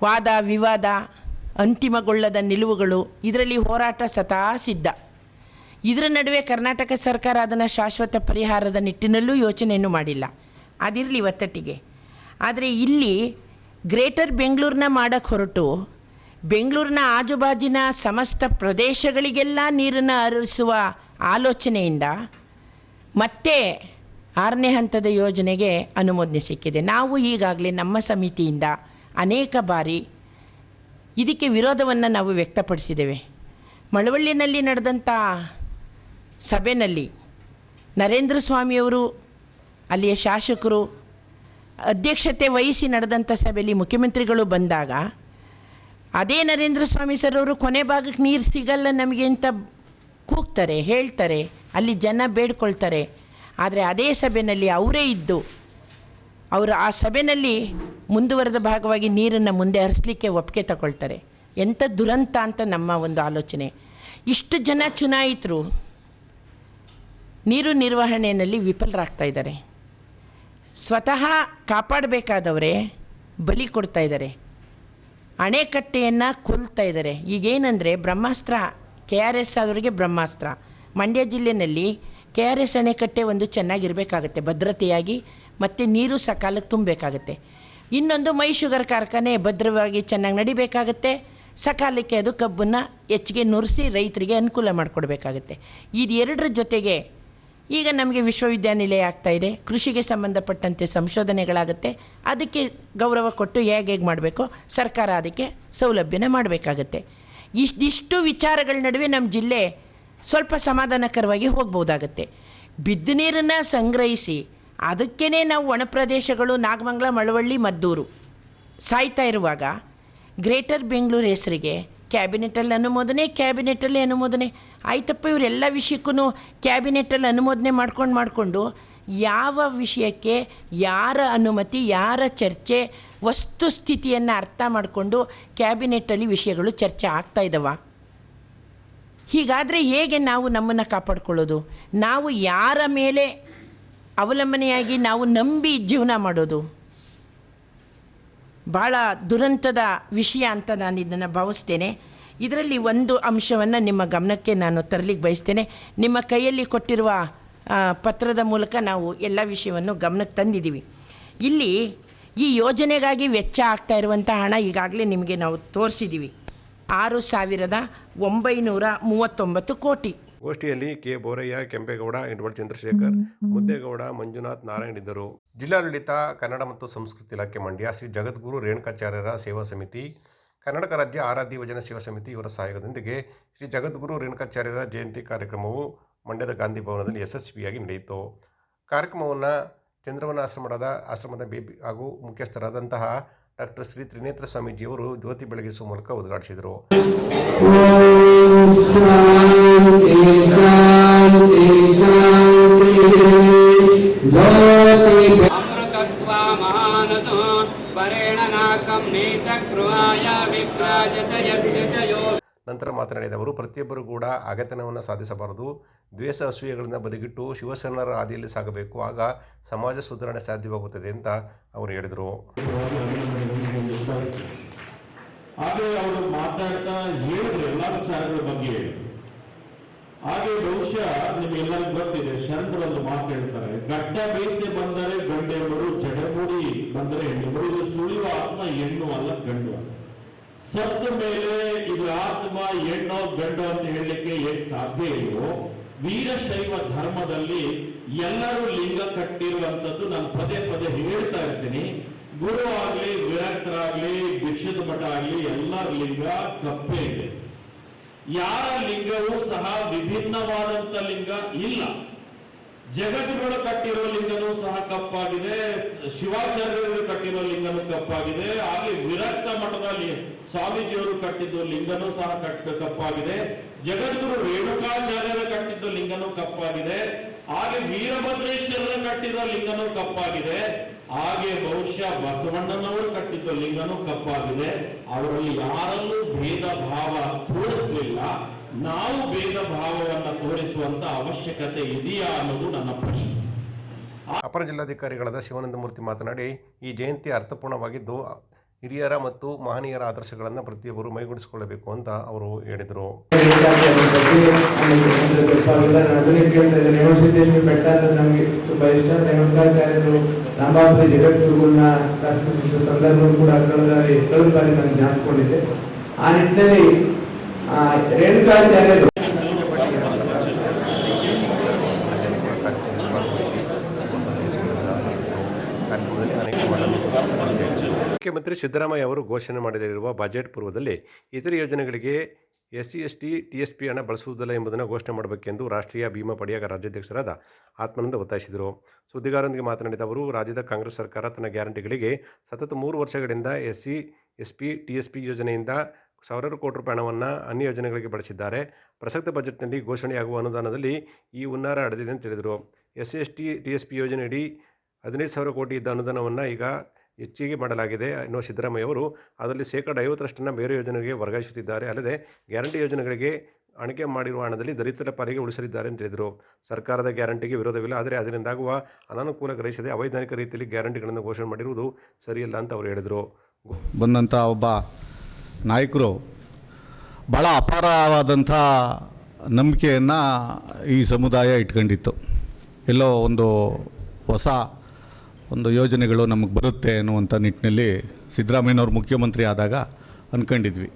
S7: ವಾದ ವಿವಾದ, ಅಂತಿಮಗೊಳ್ಳದ ನಿಲುವುಗಳು, ಇದರಲ್ಲಿ ಹೋರಾಟ ಸದಾ ಸಿದ್ಧ. ಇದರ ನಡುವೆ ಕರ್ನಾಟಕ ಸರ್ಕಾರ ಅದನ್ನು ಶಾಶ್ವತ ಪರಿಹಾರದ ನಿಟ್ಟಿನಲ್ಲೂ ಯೋಚನೆಯನ್ನು ಮಾಡಿಲ್ಲ. ಅದಿರಲಿ ಒತ್ತಟ್ಟಿಗೆ. ಆದರೆ ಇಲ್ಲಿ ಗ್ರೇಟರ್ ಬೆಂಗಳೂರನ್ನ ಮಾಡೋಕ್ಕೆ ಹೊರಟು ಬೆಂಗಳೂರಿನ ಆಜುಬಾಜಿನ ಸಮಸ್ತ ಪ್ರದೇಶಗಳಿಗೆಲ್ಲ ನೀರನ್ನು ಹರಿಸುವ ಆಲೋಚನೆಯಿಂದ ಮತ್ತೆ 6ನೇ ಹಂತದ ಯೋಜನೆಗೆ ಅನುಮೋದನೆ ಸಿಕ್ಕಿದೆ. ನಾವು ಈಗಾಗಲೇ ನಮ್ಮ ಸಮಿತಿಯಿಂದ ಅನೇಕ ಬಾರಿ ಇದಕ್ಕೆ ವಿರೋಧವನ್ನು ನಾವು ವ್ಯಕ್ತಪಡಿಸಿದ್ದೇವೆ. ಮಳವಳ್ಳಿನಲ್ಲಿ ನಡೆದಂಥ ಸಭೆಯಲ್ಲಿ ನರೇಂದ್ರ ಸ್ವಾಮಿಯವರು ಅಲ್ಲಿಯ ಶಾಸಕರು ಅಧ್ಯಕ್ಷತೆ ವಹಿಸಿ ನಡೆದಂಥ ಸಭೆಯಲ್ಲಿ ಮುಖ್ಯಮಂತ್ರಿಗಳು ಬಂದಾಗ ಅದೇ ನರೇಂದ್ರ ಸ್ವಾಮಿ ಸರ್ ಅವರು ಕೊನೆ ಭಾಗಕ್ಕೆ ನೀರು ಸಿಗಲ್ಲ ನಮಗೆ ಅಂತ ಕೂಗ್ತಾರೆ, ಹೇಳ್ತಾರೆ, ಅಲ್ಲಿ ಜನ ಬೇಡ್ಕೊಳ್ತಾರೆ. ಆದರೆ ಅದೇ ಸಭೆಯಲ್ಲಿ ಅವರೇ ಇದ್ದು ಅವರು ಆ ಸಭೆಯಲ್ಲಿ ಮುಂದುವರೆದ ಭಾಗವಾಗಿ ನೀರನ್ನು ಮುಂದೆ ಹರಿಸಲಿಕ್ಕೆ ಒಪ್ಪಿಗೆ ತಗೊಳ್ತಾರೆ. ಎಂಥ ದುರಂತ ಅಂತ ನಮ್ಮ ಒಂದು ಆಲೋಚನೆ. ಇಷ್ಟು ಜನ ಚುನಾಯಿತರು ನೀರು ನಿರ್ವಹಣೆಯಲ್ಲಿ ವಿಫಲರಾಗ್ತಾ ಇದ್ದಾರೆ. ಸ್ವತಃ ಕಾಪಾಡಬೇಕಾದವರೇ ಬಲಿ ಕೊಡ್ತಾ ಇದ್ದಾರೆ, ಅಣೆಕಟ್ಟೆಯನ್ನು ಕೊಲ್ತಾ ಇದ್ದಾರೆ. ಈಗೇನೆಂದರೆ ಬ್ರಹ್ಮಾಸ್ತ್ರ, KRS ಅವರಿಗೆ ಬ್ರಹ್ಮಾಸ್ತ್ರ. ಮಂಡ್ಯ ಜಿಲ್ಲೆಯಲ್ಲಿ KRS ಅಣೆಕಟ್ಟೆ ಒಂದು ಚೆನ್ನಾಗಿರಬೇಕಾಗತ್ತೆ, ಭದ್ರತೆಯಾಗಿ, ಮತ್ತು ನೀರು ಸಕಾಲಕ್ಕೆ ತುಂಬಬೇಕಾಗತ್ತೆ. ಇನ್ನೊಂದು ಮೈ ಶುಗರ್ ಕಾರ್ಖಾನೆ ಭದ್ರವಾಗಿ ಚೆನ್ನಾಗಿ ನಡಿಬೇಕಾಗತ್ತೆ, ಸಕಾಲಕ್ಕೆ ಅದು ಕಬ್ಬನ್ನು ಹೆಚ್ಚಿಗೆ ನುರಿಸಿ ರೈತರಿಗೆ ಅನುಕೂಲ ಮಾಡಿಕೊಡ್ಬೇಕಾಗತ್ತೆ. ಇದೆರಡರ ಜೊತೆಗೆ ಈಗ ನಮಗೆ ವಿಶ್ವವಿದ್ಯಾನಿಲಯ ಆಗ್ತಾಯಿದೆ, ಕೃಷಿಗೆ ಸಂಬಂಧಪಟ್ಟಂತೆ ಸಂಶೋಧನೆಗಳಾಗುತ್ತೆ. ಅದಕ್ಕೆ ಗೌರವ ಕೊಟ್ಟು ಹೇಗೆ ಮಾಡಬೇಕೋ ಸರ್ಕಾರ ಅದಕ್ಕೆ ಸೌಲಭ್ಯನ ಮಾಡಬೇಕಾಗತ್ತೆ. ಇಷ್ಟು ವಿಚಾರಗಳ ನಡುವೆ ನಮ್ಮ ಜಿಲ್ಲೆ ಸ್ವಲ್ಪ ಸಮಾಧಾನಕರವಾಗಿ ಹೋಗ್ಬೋದಾಗತ್ತೆ. ಬಿದ್ದ ನೀರನ್ನು ಸಂಗ್ರಹಿಸಿ ಅದಕ್ಕೇ ನಾವು ಒಣ ಪ್ರದೇಶಗಳು ನಾಗಮಂಗಲ, ಮಳವಳ್ಳಿ, ಮದ್ದೂರು ಸಾಯ್ತಾ ಇರುವಾಗ ಗ್ರೇಟರ್ ಬೆಂಗಳೂರು ಹೆಸರಿಗೆ ಕ್ಯಾಬಿನೆಟಲ್ಲಿ ಅನುಮೋದನೆ ಆಯ್ತಪ್ಪ. ಇವರೆಲ್ಲ ವಿಷಯಕ್ಕೂ ಕ್ಯಾಬಿನೆಟಲ್ಲಿ ಅನುಮೋದನೆ ಮಾಡಿಕೊಂಡು ಯಾವ ವಿಷಯಕ್ಕೆ ಯಾರ ಅನುಮತಿ, ಯಾರ ಚರ್ಚೆ, ವಸ್ತುಸ್ಥಿತಿಯನ್ನು ಅರ್ಥ ಮಾಡಿಕೊಂಡು ಕ್ಯಾಬಿನೆಟಲ್ಲಿ ವಿಷಯಗಳು ಚರ್ಚೆ ಆಗ್ತಾ ಇದ್ದಾವ? ಹೀಗಾದರೆ ಹೇಗೆ ನಾವು ನಮ್ಮನ್ನು ಕಾಪಾಡ್ಕೊಳ್ಳೋದು? ನಾವು ಯಾರ ಮೇಲೆ ಅವಲಂಬನೆಯಾಗಿ ನಾವು ನಂಬಿ ಜೀವನ ಮಾಡೋದು? ಭಾಳ ದುರಂತದ ವಿಷಯ ಅಂತ ನಾನು ಇದನ್ನು ಭಾವಿಸ್ತೇನೆ. ಇದರಲ್ಲಿ ಒಂದು ಅಂಶವನ್ನು ನಿಮ್ಮ ಗಮನಕ್ಕೆ ನಾನು ತರಲಿಕ್ಕೆ ಬಯಸ್ತೇನೆ. ನಿಮ್ಮ ಕೈಯಲ್ಲಿ ಕೊಟ್ಟಿರುವ ಪತ್ರದ ಮೂಲಕ ನಾವು ಎಲ್ಲ ವಿಷಯವನ್ನು ಗಮನಕ್ಕೆ ತಂದಿದ್ದೀವಿ. ಇಲ್ಲಿ ಈ ಯೋಜನೆಗಾಗಿ ವೆಚ್ಚ ಆಗ್ತಾ ಇರುವಂಥ ಹಣ ಈಗಾಗಲೇ ನಿಮಗೆ ನಾವು ತೋರಿಸಿದ್ದೀವಿ, 6,939 ಕೋಟಿ.
S1: ಗೋಷ್ಠಿಯಲ್ಲಿ ಕೆ. ಬೋರಯ್ಯ, ಕೆಂಪೇಗೌಡ, ಇಂಡವಳ ಚಂದ್ರಶೇಖರ್, ಮುದ್ದೇಗೌಡ, ಮಂಜುನಾಥ್, ನಾರಾಯಣ್ ಇದ್ದರು. ಜಿಲ್ಲಾಡಳಿತ, ಕನ್ನಡ ಮತ್ತು ಸಂಸ್ಕೃತಿ ಇಲಾಖೆ ಮಂಡ್ಯ, ಶ್ರೀ ಜಗದ್ಗುರು ರೇಣುಕಾಚಾರ್ಯರ ಸೇವಾ ಸಮಿತಿ, ಕರ್ನಾಟಕ ರಾಜ್ಯ ಆರಾಧ್ಯ ಯುವಜನ ಸೇವಾ ಸಮಿತಿ ಇವರ ಸಹಯೋಗದೊಂದಿಗೆ ಶ್ರೀ ಜಗದ್ಗುರು ರೇಣುಕಾಚಾರ್ಯರ ಜಯಂತಿ ಕಾರ್ಯಕ್ರಮವು ಮಂಡ್ಯದ ಗಾಂಧಿ ಭವನದಲ್ಲಿ ಯಶಸ್ವಿಯಾಗಿ ನಡೆಯಿತು. ಕಾರ್ಯಕ್ರಮವನ್ನು ಚಂದ್ರವನ ಆಶ್ರಮದ ಬೇಬಿ ಹಾಗೂ ಮುಖ್ಯಸ್ಥರಾದಂತಹ ಡಾಕ್ಟರ್ ಶ್ರೀ ತ್ರಿನೇತ್ರ ಸ್ವಾಮೀಜಿಯವರು ಜ್ಯೋತಿ ಬೆಳಗಿಸುವ ಮೂಲಕ ಉದ್ಘಾಟಿಸಿದರು. ನಂತರ ಮಾತನಾಡಿದ ಅವರು, ಪ್ರತಿಯೊಬ್ಬರು ಕೂಡ ಹಗೆತನವನ್ನು ಸಾಧಿಸಬಾರದು, ದ್ವೇಷ ಅಸೂಯೆಗಳಿಂದ ಬದಿಗಿಟ್ಟು ಶಿವಸೇನರ ಹಾದಿಯಲ್ಲಿ ಸಾಗಬೇಕು, ಆಗ ಸಮಾಜ ಸುಧಾರಣೆ ಸಾಧ್ಯವಾಗುತ್ತದೆ ಅಂತ ಅವರು ಹೇಳಿದರು.
S8: ಹಾಗೆ ಅವರು ಮಾತಾಡ್ತಾ ಹೇಳಿದ್ರು ಎಲ್ಲ ವಿಚಾರಗಳ ಬಗ್ಗೆ. ಹಾಗೆ ಬಹುಶಃ ನಿಮ್ಗೆಲ್ಲರಿಗೂ ಗೊತ್ತಿದೆ, ಶರಣರು ಒಂದು ಮಾತು ಹೇಳ್ತಾರೆ, ಗಡ್ಡ ಬೇಸೆ ಬಂದರೆ ಗಂಡೆಂಬರು, ಜಡಮುಡಿ ಬಂದರೆ ಹೆಣ್ಣೆಂಬರು. ಇದು ಸುಳಿಯುವ ಆತ್ಮ ಹೆಣ್ಣು ಅಲ್ಲ ಗಂಡು ಅಲ್ಲ. ಸತ್ತ ಮೇಲೆ ಇದು ಆತ್ಮ ಹೆಣ್ಣೋ ಗಂಡು ಅಂತ ಹೇಳಲಿಕ್ಕೆ ಹೇಗೆ ಸಾಧ್ಯ ಇಲ್ಲವೋ, ವೀರಶೈವ ಧರ್ಮದಲ್ಲಿ ಎಲ್ಲರೂ ಲಿಂಗ ಕಟ್ಟಿರುವಂತದ್ದು ನಾನು ಪದೇ ಪದೇ ಹೇಳ್ತಾ ಇರ್ತೀನಿ. ಗುರು ಆಗ್ಲಿ, ವಿರಕ್ತರಾಗ್ಲಿ, ಭಿಕ್ಷದ ಮಠ ಆಗ್ಲಿ, ಎಲ್ಲರ ಲಿಂಗ ಕಪ್ಪೆ ಇದೆ. ಯಾರ ಲಿಂಗವೂ ಸಹ ವಿಭಿನ್ನವಾದಂತ ಲಿಂಗ ಇಲ್ಲ. ಜಗದ್ಗುರು ಕಟ್ಟಿರೋ ಲಿಂಗನೂ ಸಹ ಕಪ್ಪಾಗಿದೆ, ಶಿವಾಚಾರ್ಯರು ಕಟ್ಟಿರೋ ಲಿಂಗನೂ ಕಪ್ಪಾಗಿದೆ, ಹಾಗೆ ವಿರಕ್ತ ಮಠದಲ್ಲಿ ಸ್ವಾಮೀಜಿಯವರು ಕಟ್ಟಿದ್ದು ಲಿಂಗನೂ ಸಹ ಕಪ್ಪಾಗಿದೆ, ಜಗದ್ಗುರು ರೇಣುಕಾಚಾರ್ಯರು ಕಟ್ಟಿದ್ದು ಲಿಂಗನೂ ಕಪ್ಪಾಗಿದೆ, ಹಾಗೆ ವೀರಭದ್ರೇಶ್ವರರು ಕಟ್ಟಿದ ಲಿಂಗನೂ ಕಪ್ಪಾಗಿದೆ, ಹಾಗೆ ಬಹುಶಃ ಬಸವಣ್ಣನವರು ಕಟ್ಟಿದ್ದ ಲಿಂಗನೂ ಕಪ್ಪಾಗಿದೆ. ಅವರಲ್ಲಿ ಯಾರಲ್ಲೂ ಭೇದ ಭಾವ ತೋರಿಸಲಿಲ್ಲ. ನಾವು ಭೇದ ಭಾವವನ್ನು ತೋರಿಸುವಂತ ಅವಶ್ಯಕತೆ ಇದೆಯಾ ಅನ್ನೋದು ನನ್ನ ಪ್ರಶ್ನೆ.
S1: ಅಪರ ಜಿಲ್ಲಾಧಿಕಾರಿಗಳಾದ ಶಿವಾನಂದಮೂರ್ತಿ ಮಾತನಾಡಿ, ಈ ಜಯಂತಿ ಅರ್ಥಪೂರ್ಣವಾಗಿದ್ದು ಹಿರಿಯರ ಮತ್ತು ಮಹನೀಯರ ಆದರ್ಶಗಳನ್ನು ಪ್ರತಿಯೊಬ್ಬರು ಮೈಗೂಡಿಸಿಕೊಳ್ಳಬೇಕು ಅಂತ ಅವರು ಹೇಳಿದರು.
S9: ನಮಗೆ ತುಂಬ ಇಷ್ಟ. ರೇಣುಕಾಚಾರ್ಯರು ರಾಮಾಪುರಿ ಜಗದ್ಗುರುಗಳನ್ನ ಪ್ರಸ್ತುತಿಸಿದ ಸಂದರ್ಭವನ್ನು ಕೂಡ ಕಳೆದ ಬಾರಿ ನಾನು ಜ್ಞಾಪಿಸಿಕೊಂಡಿದ್ದೆ. ಆ ನಿಟ್ಟಿನಲ್ಲಿ ರೇಣುಕಾಚಾರ್ಯರು
S1: ಮುಖ್ಯಮಂತ್ರಿ ಸಿದ್ದರಾಮಯ್ಯ ಅವರು ಘೋಷಣೆ ಮಾಡಲಿರುವ ಬಜೆಟ್ ಪೂರ್ವದಲ್ಲಿ ಇತರೆ ಯೋಜನೆಗಳಿಗೆ SC ST TSP ಹಣ ಬಳಸುವುದಿಲ್ಲ ಎಂಬುದನ್ನು ಘೋಷಣೆ ಮಾಡಬೇಕೆಂದು ರಾಷ್ಟ್ರೀಯ ಭೀಮಾ ಪಡೆಯ ರಾಜ್ಯಾಧ್ಯಕ್ಷರಾದ ಆತ್ಮಾನಂದ ಒತ್ತಾಯಿಸಿದರು. ಸುದ್ದಿಗಾರರೊಂದಿಗೆ ಮಾತನಾಡಿದ ಅವರು, ರಾಜ್ಯದ ಕಾಂಗ್ರೆಸ್ ಸರ್ಕಾರ ತನ್ನ ಗ್ಯಾರಂಟಿಗಳಿಗೆ ಸತತ 3 ವರ್ಷಗಳಿಂದ SC SP TSP ಯೋಜನೆಯಿಂದ ಸಾವಿರಾರು ಕೋಟಿ ರೂಪಾಯಿ ಹಣವನ್ನು ಅನ್ಯ ಯೋಜನೆಗಳಿಗೆ ಬಳಸಿದ್ದಾರೆ. ಪ್ರಸಕ್ತ ಬಜೆಟ್ನಲ್ಲಿ ಘೋಷಣೆಯಾಗುವ ಅನುದಾನದಲ್ಲಿ ಈ ಹುನ್ನಾರ ನಡೆದಿದೆ ಅಂತ ಹೇಳಿದರು. SC ST TSP ಯೋಜನೆಯಡಿ 15,000 ಕೋಟಿ ಇದ್ದ ಅನುದಾನವನ್ನು ಈಗ ಹೆಚ್ಚಿಗೆ ಮಾಡಲಾಗಿದೆ ಎನ್ನುವ ಸಿದ್ದರಾಮಯ್ಯ ಅವರು ಅದರಲ್ಲಿ ಶೇಕಡ 50% ಬೇರೆ ಯೋಜನೆಗಳಿಗೆ ವರ್ಗಾಯಿಸುತ್ತಿದ್ದಾರೆ. ಅಲ್ಲದೆ ಗ್ಯಾರಂಟಿ ಯೋಜನೆಗಳಿಗೆ ಹಣಿಕೆ ಮಾಡಿರುವ ಹಣದಲ್ಲಿ ದಲಿತರ ಪಾಲಿಗೆ ಉಳಿಸಲಿದ್ದಾರೆ ಅಂತ ಹೇಳಿದರು. ಸರ್ಕಾರದ ಗ್ಯಾರಂಟಿಗೆ ವಿರೋಧವಿಲ್ಲ, ಆದರೆ ಅದರಿಂದಾಗುವ ಅನಾನುಕೂಲ ಗ್ರಹಿಸದೆ ಅವೈಜ್ಞಾನಿಕ ರೀತಿಯಲ್ಲಿ ಗ್ಯಾರಂಟಿಗಳನ್ನು ಘೋಷಣೆ ಮಾಡಿರುವುದು ಸರಿಯಲ್ಲ ಅಂತ ಅವರು ಹೇಳಿದರು.
S10: ಬಂದಂಥ ಒಬ್ಬ ನಾಯಕರು ಭಾಳ ಅಪಾರವಾದಂಥ ನಂಬಿಕೆಯನ್ನು ಈ ಸಮುದಾಯ ಇಟ್ಕೊಂಡಿತ್ತು. ಎಲ್ಲೋ ಹೊಸ ಯೋಜನೆಗಳು ನಮಗೆ ಬರುತ್ತೆ ಅನ್ನುವಂಥ ನಿಟ್ಟಿನಲ್ಲಿ ಸಿದ್ದರಾಮಯ್ಯನವ್ರು ಮುಖ್ಯಮಂತ್ರಿ ಆದಾಗ ಅಂದ್ಕೊಂಡಿದ್ವಿ.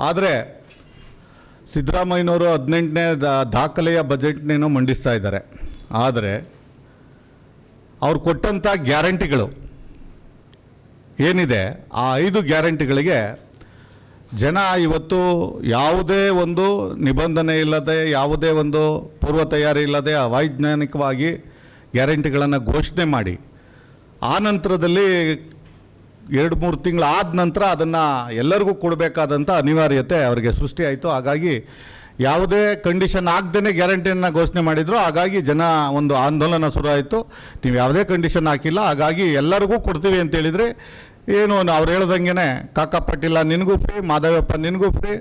S10: ಆದರೆ ಸಿದ್ದರಾಮಯ್ಯನವರು 18ನೇ ದಾಖಲೆಯ ಬಜೆಟ್ನೇನೋ ಮಂಡಿಸ್ತಾ ಇದ್ದಾರೆ. ಆದರೆ ಅವ್ರು ಕೊಟ್ಟಂಥ ಗ್ಯಾರಂಟಿಗಳು ಏನಿದೆ, ಆ 5 ಗ್ಯಾರಂಟಿಗಳಿಗೆ ಜನ ಇವತ್ತು ಯಾವುದೇ ಒಂದು ನಿಬಂಧನೆ ಇಲ್ಲದೆ, ಯಾವುದೇ ಒಂದು ಪೂರ್ವ ತಯಾರಿ ಇಲ್ಲದೆ ಅವೈಜ್ಞಾನಿಕವಾಗಿ ಗ್ಯಾರಂಟಿಗಳನ್ನು ಘೋಷಣೆ ಮಾಡಿ ಆ ನಂತರದಲ್ಲಿ 2-3 ತಿಂಗಳು ಆದ ನಂತರ ಅದನ್ನು ಎಲ್ಲರಿಗೂ ಕೊಡಬೇಕಾದಂಥ ಅನಿವಾರ್ಯತೆ ಅವರಿಗೆ ಸೃಷ್ಟಿಯಾಯಿತು. ಹಾಗಾಗಿ ಯಾವುದೇ ಕಂಡೀಷನ್ ಆಗದೇ ಗ್ಯಾರಂಟಿಯನ್ನು ಘೋಷಣೆ ಮಾಡಿದರು. ಹಾಗಾಗಿ ಜನ ಒಂದು ಆಂದೋಲನ ಶುರು ಆಯಿತು. ನೀವು ಯಾವುದೇ ಕಂಡೀಷನ್ ಹಾಕಿಲ್ಲ, ಹಾಗಾಗಿ ಎಲ್ಲರಿಗೂ ಕೊಡ್ತೀವಿ ಅಂತೇಳಿದರೆ ಏನು ಅವ್ರು ಹೇಳ್ದಂಗೆ ಕಾಕ ಪಟ್ಟಿಲ್ಲ ನಿನಗೂ ಫ್ರೀ, ಮಾಧವಪ್ಪ ನಿನಗೂ ಫ್ರೀ,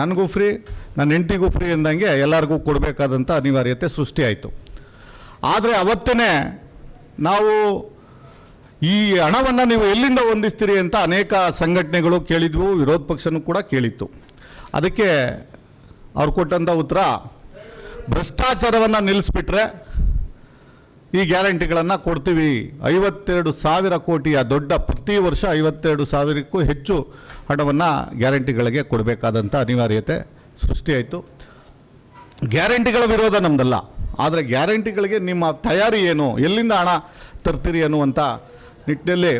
S10: ನನಗೂ ಫ್ರೀ, ನನ್ನ ಹೆಂಡತಿಗೂ ಫ್ರೀ ಎಂದಂಗೆ ಎಲ್ಲರಿಗೂ ಕೊಡಬೇಕಾದಂಥ ಅನಿವಾರ್ಯತೆ ಸೃಷ್ಟಿಯಾಯಿತು. ಆದರೆ ಅವತ್ತೇ ನಾವು ಈ ಹಣವನ್ನು ನೀವು ಎಲ್ಲಿಂದ ಹೊಂದಿಸ್ತೀರಿ ಅಂತ ಅನೇಕ ಸಂಘಟನೆಗಳು ಕೇಳಿದ್ವು, ವಿರೋಧ ಪಕ್ಷನೂ ಕೂಡ ಕೇಳಿತ್ತು. ಅದಕ್ಕೆ ಅವ್ರು ಕೊಟ್ಟಂಥ ಉತ್ತರ, ಭ್ರಷ್ಟಾಚಾರವನ್ನು ನಿಲ್ಲಿಸ್ಬಿಟ್ರೆ ಈ ಗ್ಯಾರಂಟಿಗಳನ್ನು ಕೊಡ್ತೀವಿ. 52,000 ಕೋಟಿಯ ದೊಡ್ಡ, ಪ್ರತಿ ವರ್ಷ 52,000ಕ್ಕೂ ಹೆಚ್ಚು ಹಣವನ್ನು ಗ್ಯಾರಂಟಿಗಳಿಗೆ ಕೊಡಬೇಕಾದಂಥ ಅನಿವಾರ್ಯತೆ ಸೃಷ್ಟಿಯಾಯಿತು. ಗ್ಯಾರಂಟಿಗಳ ವಿರೋಧ ನಮ್ಮದಲ್ಲ, ಆದರೆ ಗ್ಯಾರಂಟಿಗಳಿಗೆ ನಿಮ್ಮ ತಯಾರಿ ಏನು, ಎಲ್ಲಿಂದ ಹಣ ತರ್ತೀರಿ ಅನ್ನುವಂಥ ನಿಟ್ಟಿನಲ್ಲಿ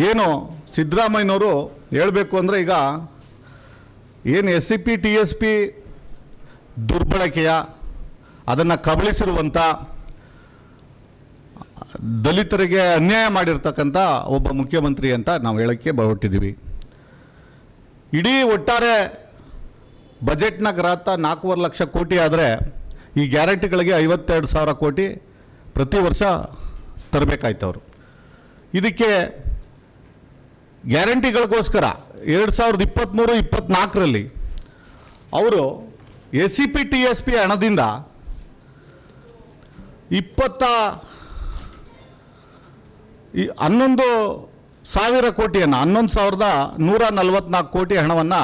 S10: ಏನು ಸಿದ್ದರಾಮಯ್ಯನವರು ಹೇಳಬೇಕು ಅಂದರೆ, ಈಗ ಏನು SCP TSP ದುರ್ಬಳಕೆಯ ಅದನ್ನು ಕಬಳಿಸಿರುವಂಥ ದಲಿತರಿಗೆ ಅನ್ಯಾಯ ಮಾಡಿರ್ತಕ್ಕಂಥ ಒಬ್ಬ ಮುಖ್ಯಮಂತ್ರಿ ಅಂತ ನಾವು ಹೇಳೋಕ್ಕೆ ಹೊರಟಿದ್ದೀವಿ. ಇಡೀ ಒಟ್ಟಾರೆ ಬಜೆಟ್ನ ಗ್ರಾಹಕ 4.5 ಲಕ್ಷ ಕೋಟಿ ಆದರೆ ಈ ಗ್ಯಾರಂಟಿಗಳಿಗೆ 52,000 ಕೋಟಿ ಪ್ರತಿ ವರ್ಷ ತರಬೇಕಾಯ್ತು ಅವರು. ಇದಕ್ಕೆ ಗ್ಯಾರಂಟಿಗಳಿಗೋಸ್ಕರ 2023-24ರಲ್ಲಿ ಅವರು SCP TSP ಹಣದಿಂದ 11,000 ಕೋಟಿಯನ್ನು 11,144 ಕೋಟಿ ಹಣವನ್ನು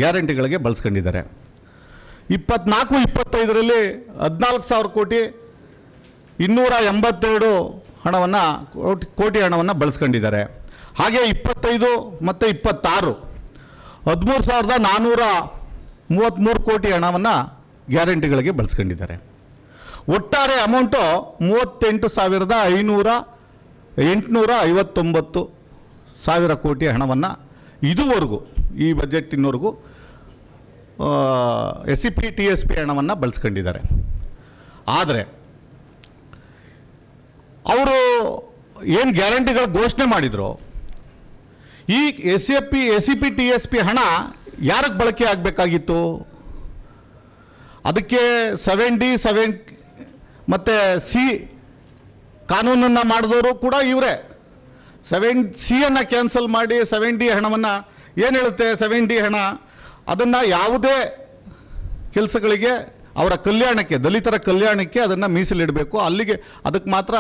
S10: ಗ್ಯಾರಂಟಿಗಳಿಗೆ ಬಳಸ್ಕೊಂಡಿದ್ದಾರೆ. 24-25ರಲ್ಲಿ 14,000 ಕೋಟಿ 282 ಕೋಟಿ ಹಣವನ್ನು ಬಳಸ್ಕೊಂಡಿದ್ದಾರೆ. ಹಾಗೆ 25 ಮತ್ತು 26 13,433 ಕೋಟಿ ಹಣವನ್ನು ಗ್ಯಾರಂಟಿಗಳಿಗೆ ಬಳಸ್ಕೊಂಡಿದ್ದಾರೆ. ಒಟ್ಟಾರೆ ಅಮೌಂಟು 38,859 ಕೋಟಿ ಹಣವನ್ನು ಇದುವರೆಗೂ ಈ ಬಜೆಟ್ಟಿನವರೆಗೂ SCP TSP ಹಣವನ್ನು ಬಳಸ್ಕೊಂಡಿದ್ದಾರೆ. ಆದರೆ ಅವರು ಏನು ಗ್ಯಾರಂಟಿಗಳ ಘೋಷಣೆ ಮಾಡಿದ್ರು, ಈ SCP TSP ಹಣ ಯಾರಿಗೆ ಬಳಕೆ ಆಗಬೇಕಾಗಿತ್ತು? ಅದಕ್ಕೆ 7D ಮತ್ತು C ಕಾನೂನನ್ನು ಮಾಡಿದವರು ಕೂಡ ಇವರೇ. 7C ಕ್ಯಾನ್ಸಲ್ ಮಾಡಿ 7D ಹಣವನ್ನು ಏನು ಹೇಳುತ್ತೆ? 7D ಹಣ ಅದನ್ನು ಯಾವುದೇ ಕೆಲಸಗಳಿಗೆ, ಅವರ ಕಲ್ಯಾಣಕ್ಕೆ, ದಲಿತರ ಕಲ್ಯಾಣಕ್ಕೆ ಅದನ್ನು ಮೀಸಲಿಡಬೇಕು, ಅಲ್ಲಿಗೆ ಅದಕ್ಕೆ ಮಾತ್ರ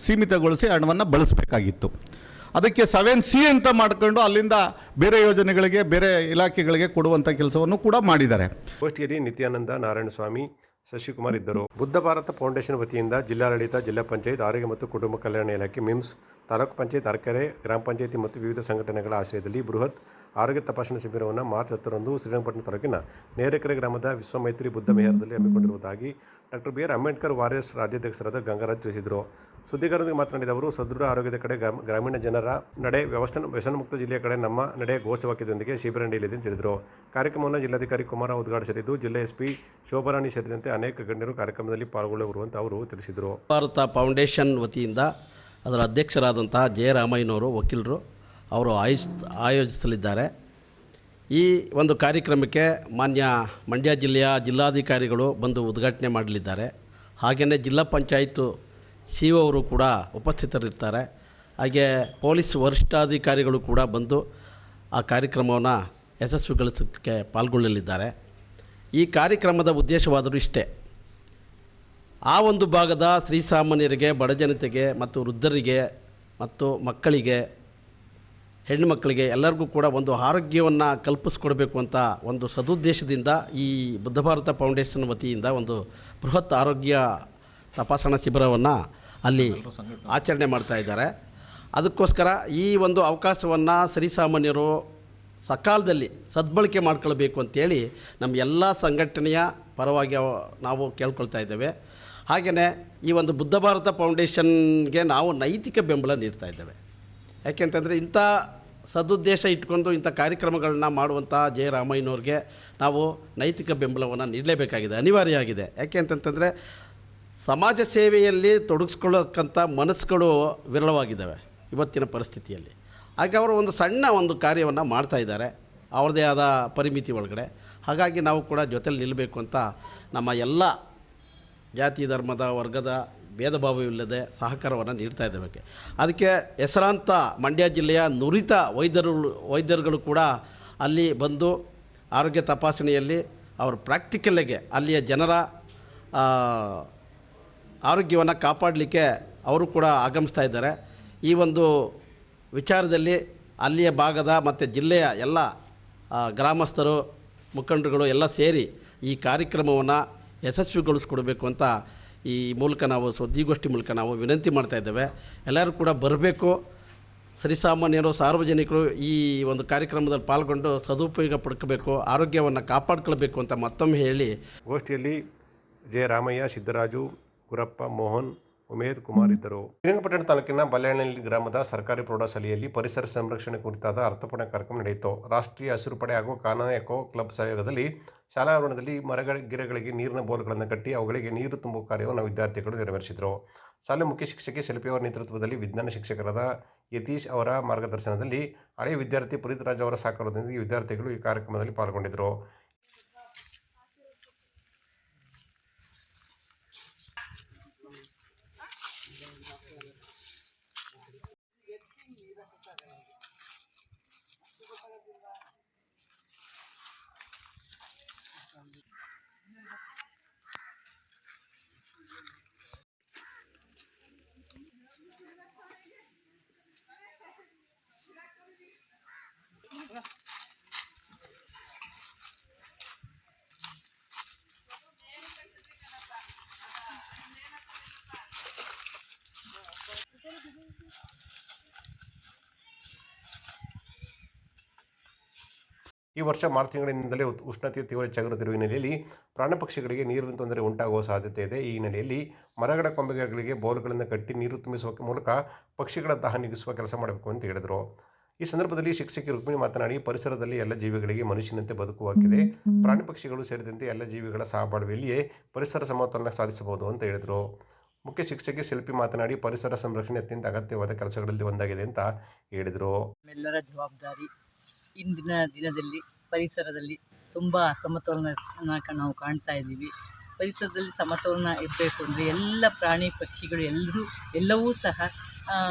S10: ಸೀಮಿತಗೊಳಿಸಿ ಹಣವನ್ನು ಬಳಸಬೇಕಾಗಿತ್ತು. ಅದಕ್ಕೆ 7C ಅಂತ ಮಾಡಿಕೊಂಡು ಅಲ್ಲಿಂದ ಬೇರೆ ಯೋಜನೆಗಳಿಗೆ, ಬೇರೆ ಇಲಾಖೆಗಳಿಗೆ ಕೊಡುವಂಥ ಕೆಲಸವನ್ನು ಕೂಡ ಮಾಡಿದ್ದಾರೆ.
S1: ಗೋಷ್ಠಿಯಲ್ಲಿ ನಿತ್ಯಾನಂದ, ನಾರಾಯಣಸ್ವಾಮಿ, ಶಶಿಕುಮಾರ್ ಇದ್ದರು. ಬುದ್ಧ ಭಾರತ ಫೌಂಡೇಶನ್ ವತಿಯಿಂದ ಜಿಲ್ಲಾಡಳಿತ, ಜಿಲ್ಲಾ ಪಂಚಾಯತ್, ಆರೋಗ್ಯ ಮತ್ತು ಕುಟುಂಬ ಕಲ್ಯಾಣ ಇಲಾಖೆ, ಮಿಮ್ಸ್, ತಾಲೂಕು ಪಂಚಾಯತ್, ಅರಕೆರೆ ಗ್ರಾಮ ಪಂಚಾಯತಿ ಮತ್ತು ವಿವಿಧ ಸಂಘಟನೆಗಳ ಆಶ್ರಯದಲ್ಲಿ ಬೃಹತ್ ಆರೋಗ್ಯ ತಪಾಸಣಾ ಶಿಬಿರವನ್ನು ಮಾರ್ಚ್ 10ರಂದು ಶ್ರೀರಂಗಪಟ್ಟಣ ತಾಲೂಕಿನ ನೇರಕೆರೆ ಗ್ರಾಮದ ವಿಶ್ವಮೈತ್ರಿ ಬುದ್ಧ ವಿಹಾರದಲ್ಲಿ ಹಮ್ಮಿಕೊಂಡಿರುವುದಾಗಿ ಡಾಕ್ಟರ್ BR ಅಂಬೇಡ್ಕರ್ ವಾರಿಯರ್ಸ್ ರಾಜ್ಯಾಧ್ಯಕ್ಷರಾದ ಗಂಗರಾಜ್ ತಿಳಿಸಿದರು. ಸುದ್ದಿಗಾರರಿಗೆ ಮಾತನಾಡಿದ ಅವರು, ಸದೃಢ ಆರೋಗ್ಯದ ಕಡೆ ಗ್ರಾಮೀಣ ಜನರ ನಡೆ, ವ್ಯಸನಮುಕ್ತ ಜಿಲ್ಲೆಯ ಕಡೆ ನಮ್ಮ ನಡೆ ಘೋಷವಾಕ್ಯದೊಂದಿಗೆ ಶಿಬಿರ ನಡೆಯಲಿದೆ ಎಂದು ತಿಳಿದರು. ಕಾರ್ಯಕ್ರಮವನ್ನು ಜಿಲ್ಲಾಧಿಕಾರಿ ಕುಮಾರ ಉದ್ಘಾಟಿಸಲಿದ್ದು, ಜಿಲ್ಲಾ SP ಶೋಭರಾಣಿ ಸೇರಿದಂತೆ ಅನೇಕ ಗಣ್ಯರು ಕಾರ್ಯಕ್ರಮದಲ್ಲಿ ಪಾಲ್ಗೊಳ್ಳುವರು ಅವರು ತಿಳಿಸಿದರು.
S11: ಭಾರತ ಫೌಂಡೇಶನ್ ವತಿಯಿಂದ ಅದರ ಅಧ್ಯಕ್ಷರಾದಂತಹ ಜಯರಾಮಯ್ಯನವರು ವಕೀಲರು ಅವರು ಆಯೋಜಿಸಲಿದ್ದಾರೆ. ಈ ಒಂದು ಕಾರ್ಯಕ್ರಮಕ್ಕೆ ಮಾನ್ಯ ಮಂಡ್ಯ ಜಿಲ್ಲೆಯ ಜಿಲ್ಲಾಧಿಕಾರಿಗಳು ಬಂದು ಉದ್ಘಾಟನೆ ಮಾಡಲಿದ್ದಾರೆ. ಹಾಗೆಯೇ ಜಿಲ್ಲಾ ಪಂಚಾಯತ್ CO ಅವರು ಕೂಡ ಉಪಸ್ಥಿತರಿರ್ತಾರೆ. ಹಾಗೆ ಪೊಲೀಸ್ ವರಿಷ್ಠಾಧಿಕಾರಿಗಳು ಕೂಡ ಬಂದು ಆ ಕಾರ್ಯಕ್ರಮವನ್ನು ಯಶಸ್ವಿಗೊಳಿಸೋಕ್ಕೆ ಪಾಲ್ಗೊಳ್ಳಲಿದ್ದಾರೆ. ಈ ಕಾರ್ಯಕ್ರಮದ ಉದ್ದೇಶವಾದರೂ ಇಷ್ಟೇ, ಆ ಒಂದು ಭಾಗದ ಶ್ರೀಸಾಮಾನ್ಯರಿಗೆ, ಬಡಜನತೆಗೆ ಮತ್ತು ವೃದ್ಧರಿಗೆ ಮತ್ತು ಮಕ್ಕಳಿಗೆ, ಹೆಣ್ಣುಮಕ್ಕಳಿಗೆ ಎಲ್ಲರಿಗೂ ಕೂಡ ಒಂದು ಆರೋಗ್ಯವನ್ನು ಕಲ್ಪಿಸ್ಕೊಡ್ಬೇಕು ಅಂತ ಒಂದು ಸದುದ್ದೇಶದಿಂದ ಈ ಬುದ್ಧ ಭಾರತ ಫೌಂಡೇಶನ್ ವತಿಯಿಂದ ಒಂದು ಬೃಹತ್ ಆರೋಗ್ಯ ತಪಾಸಣಾ ಶಿಬಿರವನ್ನು ಅಲ್ಲಿ ಆಚರಣೆ ಮಾಡ್ತಾ ಇದ್ದಾರೆ. ಅದಕ್ಕೋಸ್ಕರ ಈ ಒಂದು ಅವಕಾಶವನ್ನು ಶ್ರೀಸಾಮಾನ್ಯರು ಸಕಾಲದಲ್ಲಿ ಸದ್ಬಳಕೆ ಮಾಡ್ಕೊಳ್ಬೇಕು ಅಂತೇಳಿ ನಮ್ಮ ಎಲ್ಲ ಸಂಘಟನೆಯ ಪರವಾಗಿ ನಾವು ಕೇಳ್ಕೊಳ್ತಾ ಇದ್ದೇವೆ. ಹಾಗೆಯೇ ಈ ಒಂದು ಬುದ್ಧ ಭಾರತ ಫೌಂಡೇಶನ್ಗೆ ನಾವು ನೈತಿಕ ಬೆಂಬಲ ನೀಡ್ತಾ ಇದ್ದೇವೆ. ಯಾಕೆಂತಂದರೆ ಇಂಥ ಸದುದ್ದೇಶ ಇಟ್ಕೊಂಡು ಇಂಥ ಕಾರ್ಯಕ್ರಮಗಳನ್ನ ಮಾಡುವಂಥ ಜಯರಾಮಯ್ಯನವ್ರಿಗೆ ನಾವು ನೈತಿಕ ಬೆಂಬಲವನ್ನು ನೀಡಲೇಬೇಕಾಗಿದೆ, ಅನಿವಾರ್ಯ ಆಗಿದೆ. ಯಾಕೆ ಅಂತಂತಂದರೆ ಸಮಾಜ ಸೇವೆಯಲ್ಲಿ ತೊಡಗಿಸ್ಕೊಳ್ಳೋಕ್ಕಂಥ ಮನಸ್ಸುಗಳು ವಿರಳವಾಗಿದ್ದಾವೆ ಇವತ್ತಿನ ಪರಿಸ್ಥಿತಿಯಲ್ಲಿ. ಹಾಗೆ ಅವರು ಒಂದು ಸಣ್ಣ ಒಂದು ಕಾರ್ಯವನ್ನು ಮಾಡ್ತಾಯಿದ್ದಾರೆ ಅವ್ರದ್ದೇ ಆದ ಪರಿಮಿತಿ ಒಳಗಡೆ. ಹಾಗಾಗಿ ನಾವು ಕೂಡ ಜೊತೆಲಿ ನಿಲ್ಲಬೇಕು ಅಂತ ನಮ್ಮ ಎಲ್ಲ ಜಾತಿ, ಧರ್ಮದ, ವರ್ಗದ ಭೇದ ಭಾವವಿಲ್ಲದೆ ಸಹಕಾರವನ್ನು ನೀಡ್ತಾ ಇದ್ದೇವೆ. ಅದಕ್ಕೆ ಹೆಸರಾಂತ ಮಂಡ್ಯ ಜಿಲ್ಲೆಯ ನುರಿತ ವೈದ್ಯರುಗಳು ಕೂಡ ಅಲ್ಲಿ ಬಂದು ಆರೋಗ್ಯ ತಪಾಸಣೆಯಲ್ಲಿ ಅವರು ಪ್ರಾಕ್ಟಿಕಲ್ಲಾಗೆ ಅಲ್ಲಿಯ ಜನರ ಆರೋಗ್ಯವನ್ನು ಕಾಪಾಡಲಿಕ್ಕೆ ಅವರು ಕೂಡ ಆಗಮಿಸ್ತಾ ಇದ್ದಾರೆ. ಈ ಒಂದು ವಿಚಾರದಲ್ಲಿ ಅಲ್ಲಿಯ ಭಾಗದ ಮತ್ತು ಜಿಲ್ಲೆಯ ಎಲ್ಲ ಗ್ರಾಮಸ್ಥರು, ಮುಖಂಡರುಗಳು ಎಲ್ಲ ಸೇರಿ ಈ ಕಾರ್ಯಕ್ರಮವನ್ನು ಯಶಸ್ವಿಗೊಳಿಸ್ಕೊಡ್ಬೇಕು ಅಂತ ಈ ಮೂಲಕ ನಾವು ಸುದ್ದಿಗೋಷ್ಠಿ ಮೂಲಕ ನಾವು ವಿನಂತಿ ಮಾಡ್ತಾ ಇದ್ದೇವೆ. ಎಲ್ಲರೂ ಕೂಡ ಬರಬೇಕು. ಶ್ರೀಸಾಮಾನ್ಯರು, ಸಾರ್ವಜನಿಕರು ಈ ಒಂದು ಕಾರ್ಯಕ್ರಮದಲ್ಲಿ ಪಾಲ್ಗೊಂಡು ಸದುಪಯೋಗ ಪಡ್ಕೋಬೇಕು, ಆರೋಗ್ಯವನ್ನು ಕಾಪಾಡ್ಕೊಳ್ಬೇಕು ಅಂತ ಮತ್ತೊಮ್ಮೆ ಹೇಳಿ
S1: ಗೋಷ್ಠಿಯಲ್ಲಿ ಜಯರಾಮಯ್ಯ, ಸಿದ್ದರಾಜು, ಗುರಪ್ಪ, ಮೋಹನ್, ಉಮೇದ್ ಕುಮಾರ್ ಇದ್ದರು. ಶ್ರೀರಂಗಪಟ್ಟಣ ತಾಲೂಕಿನ ಬಲ್ಯಾಣಹಳ್ಳಿ ಗ್ರಾಮದ ಸರ್ಕಾರಿ ಪ್ರೌಢಶಾಲೆಯಲ್ಲಿ ಪರಿಸರ ಸಂರಕ್ಷಣೆ ಕುರಿತಾದ ಅರ್ಥಪೂರ್ಣ ಕಾರ್ಯಕ್ರಮ ನಡೆಯಿತು. ರಾಷ್ಟ್ರೀಯ ಹಸಿರು ಪಡೆ ಹಾಗೂ ಕಾನಾ ಎಕೋ ಕ್ಲಬ್ ಸಹಯೋಗದಲ್ಲಿ ಶಾಲಾ ಆವರಣದಲ್ಲಿ ಗಿಡಗಳಿಗೆ ನೀರಿನ ಬೋರ್ಗಳನ್ನು ಕಟ್ಟಿ ಅವುಗಳಿಗೆ ನೀರು ತುಂಬುವ ಕಾರ್ಯವನ್ನು ವಿದ್ಯಾರ್ಥಿಗಳು ನೆರವೇರಿಸಿದರು. ಶಾಲೆ ಮುಖ್ಯ ಶಿಕ್ಷಕಿ ಶಿಲ್ಪಿ ಅವರ ನೇತೃತ್ವದಲ್ಲಿ ವಿಜ್ಞಾನ ಶಿಕ್ಷಕರಾದ ಯತೀಶ್ ಅವರ ಮಾರ್ಗದರ್ಶನದಲ್ಲಿ ಹಳೆಯ ವಿದ್ಯಾರ್ಥಿ ಪುನೀತ್ ಅವರ ಸಹಕಾರದೊಂದಿಗೆ ವಿದ್ಯಾರ್ಥಿಗಳು ಈ ಕಾರ್ಯಕ್ರಮದಲ್ಲಿ ಪಾಲ್ಗೊಂಡಿದ್ದರು. ಈ ವರ್ಷ ಮಾರ್ಚ್ ತಿಂಗಳಿನಿಂದಲೇ ಉಷ್ಣತೆಯು ತೀವ್ರ ಹೆಚ್ಚಾಗಿರುತ್ತಿರುವ ಹಿನ್ನೆಲೆಯಲ್ಲಿ ಪ್ರಾಣ ಪಕ್ಷಿಗಳಿಗೆ ನೀರಿನ ತೊಂದರೆ ಉಂಟಾಗುವ ಸಾಧ್ಯತೆ ಇದೆ. ಈ ಹಿನ್ನೆಲೆಯಲ್ಲಿ ಮರಗಳ ಕೊಂಬೆಗಳಿಗೆ ಬೋರ್ಗಳನ್ನು ಕಟ್ಟಿ ನೀರು ತುಂಬಿಸುವ ಮೂಲಕ ಪಕ್ಷಿಗಳ ದಾಹ ನೀಗಿಸುವ ಕೆಲಸ ಮಾಡಬೇಕು ಅಂತ ಹೇಳಿದರು. ಈ ಸಂದರ್ಭದಲ್ಲಿ ಶಿಕ್ಷಕಿ ರುಕ್ಮಿಣಿ ಮಾತನಾಡಿ, ಪರಿಸರದಲ್ಲಿ ಎಲ್ಲ ಜೀವಿಗಳಿಗೆ ಮನುಷ್ಯನಂತೆ ಬದುಕುವಾಗಿದೆ. ಪ್ರಾಣಿ ಪಕ್ಷಿಗಳು ಸೇರಿದಂತೆ ಎಲ್ಲ ಜೀವಿಗಳ ಸಹಬಾಳ್ವೆಯಲ್ಲಿಯೇ ಪರಿಸರ ಸಮತೋಲನ ಸಾಧಿಸಬಹುದು ಅಂತ ಹೇಳಿದರು. ಮುಖ್ಯ ಶಿಕ್ಷಕಿ ಶಿಲ್ಪಿ ಮಾತನಾಡಿ ಪರಿಸರ ಸಂರಕ್ಷಣೆ ಅತ್ಯಂತ ಅಗತ್ಯವಾದ ಕೆಲಸಗಳಲ್ಲಿ ಒಂದಾಗಿದೆ ಅಂತ ಹೇಳಿದರು.
S12: ನಮ್ಮೆಲ್ಲರ ಜವಾಬ್ದಾರಿ. ಇಂದಿನ ದಿನದಲ್ಲಿ ಪರಿಸರದಲ್ಲಿ ತುಂಬ ಅಸಮತೋಲನ ನಾವು ಕಾಣ್ತಾ ಇದ್ದೀವಿ. ಪರಿಸರದಲ್ಲಿ ಸಮತೋಲನ ಇರಬೇಕು ಅಂದರೆ ಎಲ್ಲ ಪ್ರಾಣಿ ಪಕ್ಷಿಗಳು ಎಲ್ಲವೂ ಸಹ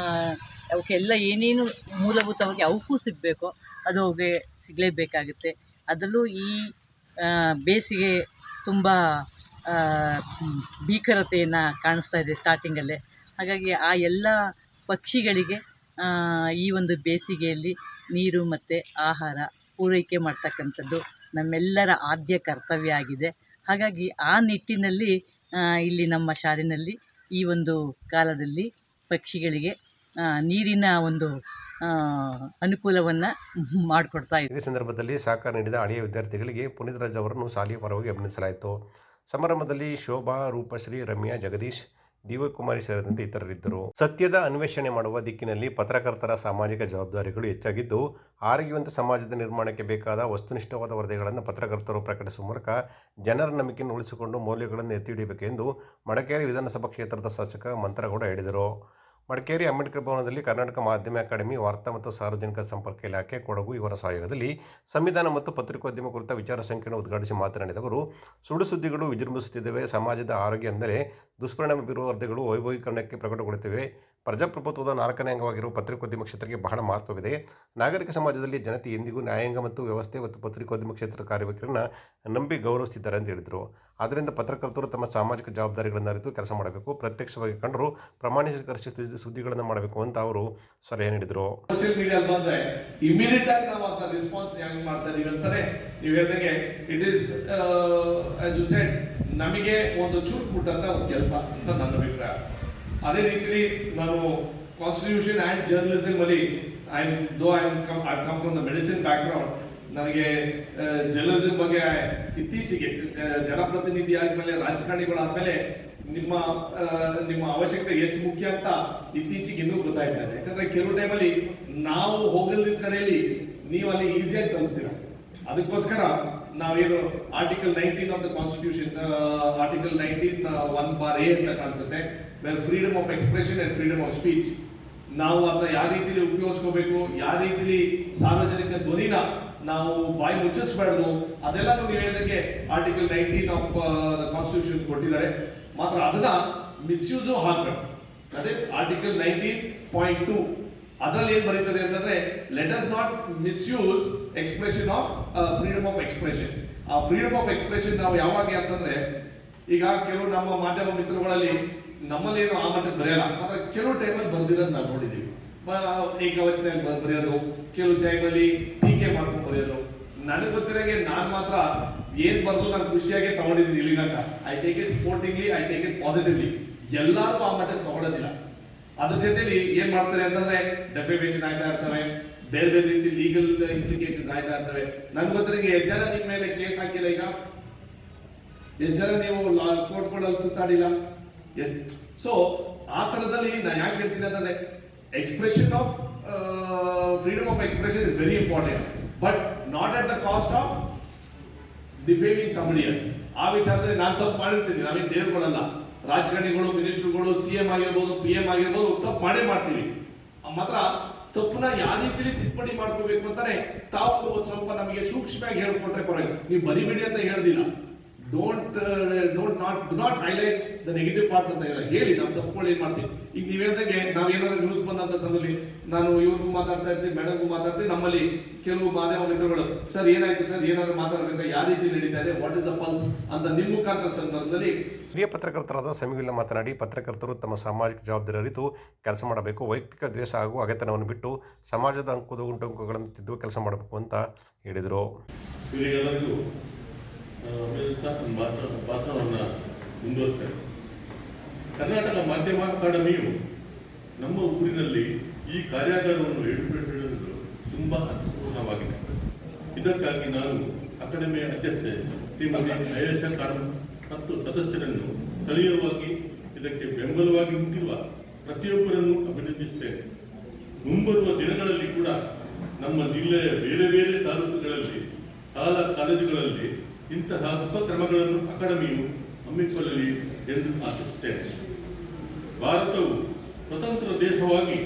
S12: ಅವಕ್ಕೆಲ್ಲ ಏನೇನು ಮೂಲಭೂತವಾಗಿ ಅವಕ್ಕೂ ಸಿಗಬೇಕೋ ಅದು ಅವುಗೆ ಸಿಗಲೇಬೇಕಾಗುತ್ತೆ. ಅದರಲ್ಲೂ ಈ ಬೇಸಿಗೆ ತುಂಬ ಭೀಕರತೆಯನ್ನು ಕಾಣಿಸ್ತಾ ಇದೆ ಸ್ಟಾರ್ಟಿಂಗಲ್ಲೇ. ಹಾಗಾಗಿ ಆ ಎಲ್ಲ ಪಕ್ಷಿಗಳಿಗೆ ಈ ಒಂದು ಬೇಸಿಗೆಯಲ್ಲಿ ನೀರು ಮತ್ತು ಆಹಾರ ಪೂರೈಕೆ ಮಾಡ್ತಕ್ಕಂಥದ್ದು ನಮ್ಮೆಲ್ಲರ ಆದ್ಯ ಕರ್ತವ್ಯ ಆಗಿದೆ. ಹಾಗಾಗಿ ಆ ನಿಟ್ಟಿನಲ್ಲಿ ಇಲ್ಲಿ ನಮ್ಮ ಶಾಲೆಯಲ್ಲಿ ಈ ಒಂದು ಕಾಲದಲ್ಲಿ ಪಕ್ಷಿಗಳಿಗೆ ನೀರಿನ ಒಂದು ಅನುಕೂಲವನ್ನು ಮಾಡಿಕೊಡ್ತಾ ಇದ್ದೀವಿ.
S1: ಇದೇ ಸಂದರ್ಭದಲ್ಲಿ ಸಹಕಾರ ನೀಡಿದ ಹಳೆಯ ವಿದ್ಯಾರ್ಥಿಗಳಿಗೆ ಪುನೀತ್ ರಾಜ್ ಅವರನ್ನು ಶಾಲೆಯ ಪರವಾಗಿ ಅಭಿನಂದಿಸಲಾಯಿತು. ಸಮಾರಂಭದಲ್ಲಿ ಶೋಭಾ, ರೂಪಶ್ರೀ, ರಮ್ಯಾ, ಜಗದೀಶ್, ದಿವ್ಯಕುಮಾರಿ ಸೇರಿದಂತೆ ಇತರರಿದ್ದರು. ಸತ್ಯದ ಅನ್ವೇಷಣೆ ಮಾಡುವ ದಿಕ್ಕಿನಲ್ಲಿ ಪತ್ರಕರ್ತರ ಸಾಮಾಜಿಕ ಜವಾಬ್ದಾರಿಗಳು ಹೆಚ್ಚಾಗಿದ್ದು, ಆರೋಗ್ಯವಂತ ಸಮಾಜದ ನಿರ್ಮಾಣಕ್ಕೆ ಬೇಕಾದ ವಸ್ತುನಿಷ್ಠವಾದ ವರದಿಗಳನ್ನು ಪತ್ರಕರ್ತರು ಪ್ರಕಟಿಸುವ ಮೂಲಕ ಜನರ ನಂಬಿಕೆಯನ್ನು ಉಳಿಸಿಕೊಂಡು ಮೌಲ್ಯಗಳನ್ನು ಎತ್ತಿ ಹಿಡಿಯಬೇಕೆಂದು ಮಡಿಕೇರಿ ವಿಧಾನಸಭಾ ಕ್ಷೇತ್ರದ ಶಾಸಕ ಮಂತ್ರಗೌಡ ಹೇಳಿದರು. ಮಡಿಕೇರಿ ಅಂಬೇಡ್ಕರ್ ಭವನದಲ್ಲಿ ಕರ್ನಾಟಕ ಮಾಧ್ಯಮ ಅಕಾಡೆಮಿ, ವಾರ್ತಾ ಮತ್ತು ಸಾರ್ವಜನಿಕ ಸಂಪರ್ಕ ಇಲಾಖೆ, ಕೊಡಗು ಇವರ ಸಹಯೋಗದಲ್ಲಿ ಸಂವಿಧಾನ ಮತ್ತು ಪತ್ರಿಕೋದ್ಯಮ ಕುರಿತ ವಿಚಾರ ಸಂಕಿರಣ ಉದ್ಘಾಟಿಸಿ ಮಾತನಾಡಿದ ಅವರು, ಸುಳ್ಳು ಸುದ್ದಿಗಳು ವಿಜೃಂಭಿಸುತ್ತಿದ್ದೇವೆ. ಸಮಾಜದ ಆರೋಗ್ಯ ಎಂದರೆ ದುಷ್ಪರಿಣಾಮ ಬೀರುವ ವರದಿಗಳು ವೈಭವೀಕರಣಕ್ಕೆ ಪ್ರಕಟಗೊಳ್ಳುತ್ತಿವೆ. ಪ್ರಜಾಪ್ರಭುತ್ವದ 4ನೇ ಅಂಗವಾಗಿರುವ ಪತ್ರಿಕೋದ್ಯಮ ಕ್ಷೇತ್ರಕ್ಕೆ ಬಹಳ ಮಹತ್ವವಿದೆ. ನಾಗರಿಕ ಸಮಾಜದಲ್ಲಿ ಜನತೆ ಎಂದಿಗೂ ನ್ಯಾಯಾಂಗ ಮತ್ತು ವ್ಯವಸ್ಥೆ ಮತ್ತು ಪತ್ರಿಕೋದ್ಯಮ ಕ್ಷೇತ್ರದ ಕಾರ್ಯವೈಖರಿಯನ್ನು ನಂಬಿ ಗೌರವಿಸುತ್ತಿದ್ದಾರೆ ಅಂತ ಹೇಳಿದರು. ಆದ್ದರಿಂದ ಪತ್ರಕರ್ತರು ತಮ್ಮ ಸಾಮಾಜಿಕ ಜವಾಬ್ದಾರಿಗಳನ್ನು ಅರಿತು ಕೆಲಸ ಮಾಡಬೇಕು. ಪ್ರತ್ಯಕ್ಷವಾಗಿ ಕಂಡರೂ ಪ್ರಮಾಣೀಕರಿಸಿ ಸುದ್ದಿಗಳನ್ನು ಮಾಡಬೇಕು ಅಂತ ಅವರು ಸಲಹೆ ನೀಡಿದರು.
S13: ಸೋಷಿಯಲ್ ಮೀಡಿಯಾ ಬಂದ್ರೆ ಇಮಿಡಿಯೇಟ್ ಆಗಿ ನಾವು ಅದನ್ನ ರೆಸ್ಪಾನ್ಸ್ ಹೆಂಗ್ ಮಾಡ್ತಾ ಇದೀವಿ ಅಂತಾನೆ ನೀವು ಹೇಳ್ದಂಗೆ it is as you said ನಮಗೆ ಒಂದು ಚೂರು ಕೊಟ್ಟಂತ ಒಂದು ಕೆಲಸ ಅಂತ ನನ್ನ ಅಭಿಪ್ರಾಯ. ಅದೇ ರೀತಿಯಲ್ಲಿ ನಾನು ಕಾನ್ಸ್ಟಿಟ್ಯೂಷನ್ ಆ್ಯಂಡ್ ಜರ್ನಲಿಸಮ್ ಅಲ್ಲಿ I come from the medicine background. ನನಗೆ ಜರ್ನಲಿಸಮ್ ಬಗ್ಗೆ ಇತ್ತೀಚೆಗೆ ಜನಪ್ರತಿನಿಧಿ ಆದ್ಮೇಲೆ ರಾಜಕಾರಣಿಗಳಾದ್ಮೇಲೆ ನಿಮ್ಮ ಅವಶ್ಯಕತೆ ಎಷ್ಟು ಮುಖ್ಯ ಅಂತ ಇತ್ತೀಚೆಗೆ ಇನ್ನೂ ಗೊತ್ತಾಯ್ತಾ ಇದೆ. ಯಾಕಂದ್ರೆ ಕೆಲವು ಟೈಮಲ್ಲಿ ನಾವು ಹೋಗಲಿದ್ದ ಕಡೆಯಲ್ಲಿ ನೀವು ಅಲ್ಲಿ ಈಸಿಯಾಗಿ ತಲುಪ್ತೀರಾ. ಅದಕ್ಕೋಸ್ಕರ ನಾವೇನು article 19 of the constitution, article 19 1(a) ಅಂತ ಕಾಣಿಸುತ್ತೆ, freedom of expression and freedom of speech. ನಾವು ಅದನ್ನ ಯಾವ ರೀತಿಯಲ್ಲಿ ಉಪಯೋಗಿಸ್ಕೋಬೇಕು, ಯಾವ ರೀತಿಲಿ ಸಾರ್ವಜನಿಕ ಧ್ವನಿನ ನಾವು ಬಾಯಿ ಮುಚ್ಚಿಸ್ಬಾರ್ದು, ಅದೆಲ್ಲ ನೀವು ಹೇಳಿದಂಗೆ ಆರ್ಟಿಕಲ್ 19 ಆಫ್ ದ ಕಾನ್ಸ್ಟಿಟ್ಯೂಷನ್ ಕೊಟ್ಟಿದ್ದಾರೆ. ಮಾತ್ರ ಅದನ್ನ ಮಿಸ್ಯೂಸು ಆಗ್ಬೇಕು. That is article 19.2. ಅದರಲ್ಲಿ ಏನ್ ಬರೀತದೆ ಅಂತಂದ್ರೆ, let us not misuse expression of freedom of expression. ಆ ಫ್ರೀಡಮ್ ಆಫ್ ಎಕ್ಸ್ಪ್ರೆಷನ್ ನಾವು ಯಾವಾಗ ಅಂತಂದ್ರೆ, ಈಗ ಕೆಲವು ನಮ್ಮ ಮಾಧ್ಯಮ ಮಿತ್ರಗಳಲ್ಲಿ ನಮ್ಮಲ್ಲೇನು ಆ ಮಟ್ಟಕ್ಕೆ ಬರೆಯಲ್ಲ, ಮಾತ್ರ ಕೆಲವು ಟೈಮಲ್ಲಿ ಬರ್ದಿರೋದು ನಾವು ನೋಡಿದ್ದೀವಿ. ಏಕವಚನ ಬರೆಯೋದು, ಕೆಲವು ಟೈಮಲ್ಲಿ ಟೀಕೆ ಮಾಡ್ಕೊಂಡು ಬರೆಯೋದು. ನನಗೆ ಗೊತ್ತಿರೋಂಗೆ ನಾನು ಮಾತ್ರ ಏನ್ ಬರ್ದು ನಾನು ಖುಷಿಯಾಗಿ ತಗೊಂಡಿದ್ದೀನಿ ಇಲ್ಲಿ ಗಂಟ. I take it sportingly, I take it positively. ಎಲ್ಲರೂ ಆ ಮಟ್ಟಕ್ಕೆ ತಗೊಳ್ಳೋದಿಲ್ಲ. ಅದ್ರ ಜೊತೆಲಿ ಏನ್ ಮಾಡ್ತಾರೆ ಅಂತಂದ್ರೆ ಡೆಫಿಮೇಷನ್ ಆಗ್ತಾ ಇರ್ತವೆ, ಬೇರೆ ಬೇರೆ ರೀತಿ ಲೀಗಲ್ ಇಂಪ್ಲಿಕೇಶನ್ಸ್ ಆಗ್ತಾ ಇರ್ತವೆ. ನನ್ಗೆ ಗೊತ್ತಿರೋಂಗೆ ಎಷ್ಟು ಜನ ನಿಮ್ಮ ಮೇಲೆ ಕೇಸ್ ಹಾಕಿಲ್ಲ, ಈಗ ಎಷ್ಟು ಜನ ನೀವು ಕೋರ್ಟ್ಗಳಲ್ಲಿ ಸುತ್ತಾಡಿಲ್ಲ. ಸೊ ಆ ತರದಲ್ಲಿ ನಾನು ಯಾಕೆ ಹೇಳ್ತೀನಿ ಅಂತಂದ್ರೆ, expression of freedom of expression is very important, but not at the cost of defaming somebody else. ಆ ವಿಚಾರದಲ್ಲಿ ನಾನು ತಪ್ಪು ಮಾಡಿರ್ತೀನಿ, ನಾವೇನು ದೇವರುಗಳಲ್ಲ. ರಾಜಕಾರಣಿಗಳು, ಮಿನಿಸ್ಟರ್ಗಳು, CM ಆಗಿರ್ಬೋದು, PM ಆಗಿರ್ಬೋದು, ತಪ್ಪು ಮಾಡೇ ಮಾಡ್ತೀವಿ. ಮಾತ್ರ ತಪ್ಪನ್ನ ಯಾವ ರೀತಿಯಲ್ಲಿ ತಿದ್ದುಪಡಿ ಮಾಡ್ಕೋಬೇಕು ಅಂತಾನೆ ತಾವು ಒಂದು ಸ್ವಲ್ಪ ನಮಗೆ ಸೂಕ್ಷ್ಮವಾಗಿ ಹೇಳ್ಕೊಟ್ರೆ ಪರವಾಗಿಲ್ಲ. ನೀವು ಬರಿಬೇಡಿ ಅಂತ ಹೇಳ್ದಿಲ್ಲ, do not highlight the negative parts ಅಂತ ಹೇಳಿ ನಾವು ತಪ್ಪುಗಳು ಏನ್ ಮಾಡ್ತೀವಿ. ಈಗ ನೀವು ಹೇಳ್ದಂಗೆ ನಾವು ಏನಾದ್ರು ನ್ಯೂಸ್ ಬಂದಂತ ಸಂದರ್ಭದಲ್ಲಿ ನಾನು ಇವ್ರಿಗೂ ಮಾತಾಡ್ತಾ ಇರ್ತೀನಿ, ಮೇಡಮ್ಗೂ ಮಾತಾಡ್ತೀನಿ. ನಮ್ಮಲ್ಲಿ ಕೆಲವು ಮಾಧ್ಯಮ ಮಿತ್ರಗಳು, ಸರ್ ಏನಾಯ್ತು ಸರ್, ಏನಾದ್ರು ಮಾತಾಡ್ಬೇಕು, ಯಾವ ರೀತಿ ನಡೀತಾ ಇದೆ, ವಾಟ್ ಇಸ್ ದ ಪಲ್ಸ್ ಅಂತ ನಿಮ್ಮ ಮುಖಾಂತರ ಸಂದರ್ಭದಲ್ಲಿ
S1: ಹಿರಿಯ ಪತ್ರಕರ್ತರಾದ ಸಮೀವಿಲ್ಲ ಮಾತನಾಡಿ, ಪತ್ರಕರ್ತರು ತಮ್ಮ ಸಾಮಾಜಿಕ ಜವಾಬ್ದಾರಿ ಅರಿತು ಕೆಲಸ ಮಾಡಬೇಕು. ವೈಯಕ್ತಿಕ ದ್ವೇಷ ಹಾಗೂ ಹಗೆತನವನ್ನು ಬಿಟ್ಟು ಸಮಾಜದ ಅಂಕುಗಳನ್ನು ತಿದ್ದುವ ಕೆಲಸ ಮಾಡಬೇಕು ಅಂತ ಹೇಳಿದರು.
S8: ಪಾತ್ರವನ್ನು ಮುಂದುವರ್ತಾರೆ. ಕರ್ನಾಟಕ ಮಾಧ್ಯಮ ಅಕಾಡೆಮಿಯು ನಮ್ಮ ಊರಿನಲ್ಲಿ ಈ ಕಾರ್ಯಾಗಾರವನ್ನು ಏರ್ಪಡಿಸಿರುವುದು ತುಂಬ ಅರ್ಥಪೂರ್ಣವಾಗಿದೆ. ಇದಕ್ಕಾಗಿ ನಾನು ಅಕಾಡೆಮಿಯ ಅಧ್ಯಕ್ಷೆ ಶ್ರೀಮತಿ ಆಯೇಷಾ ಖಾನಂ ಮತ್ತು ಸದಸ್ಯರನ್ನು ಸ್ಥಳೀಯವಾಗಿ ಇದಕ್ಕೆ ಬೆಂಬಲವಾಗಿ ನಿಂತಿರುವ ಪ್ರತಿಯೊಬ್ಬರನ್ನು ಅಭಿನಂದಿಸುತ್ತೇನೆ. ಮುಂಬರುವ ದಿನಗಳಲ್ಲಿ ಕೂಡ ನಮ್ಮ ಜಿಲ್ಲೆಯ ಬೇರೆ ಬೇರೆ ತಾಲೂಕುಗಳಲ್ಲಿ, ಶಾಲಾ ಕಾಲೇಜುಗಳಲ್ಲಿ ಇಂತಹ ಉಪಕ್ರಮಗಳನ್ನು ಅಕಾಡೆಮಿಯು ಹಮ್ಮಿಕೊಳ್ಳಲಿ ಎಂದು ಆಶಿಸುತ್ತೇನೆ. ಭಾರತವು ಸ್ವತಂತ್ರ ದೇಶವಾಗಿ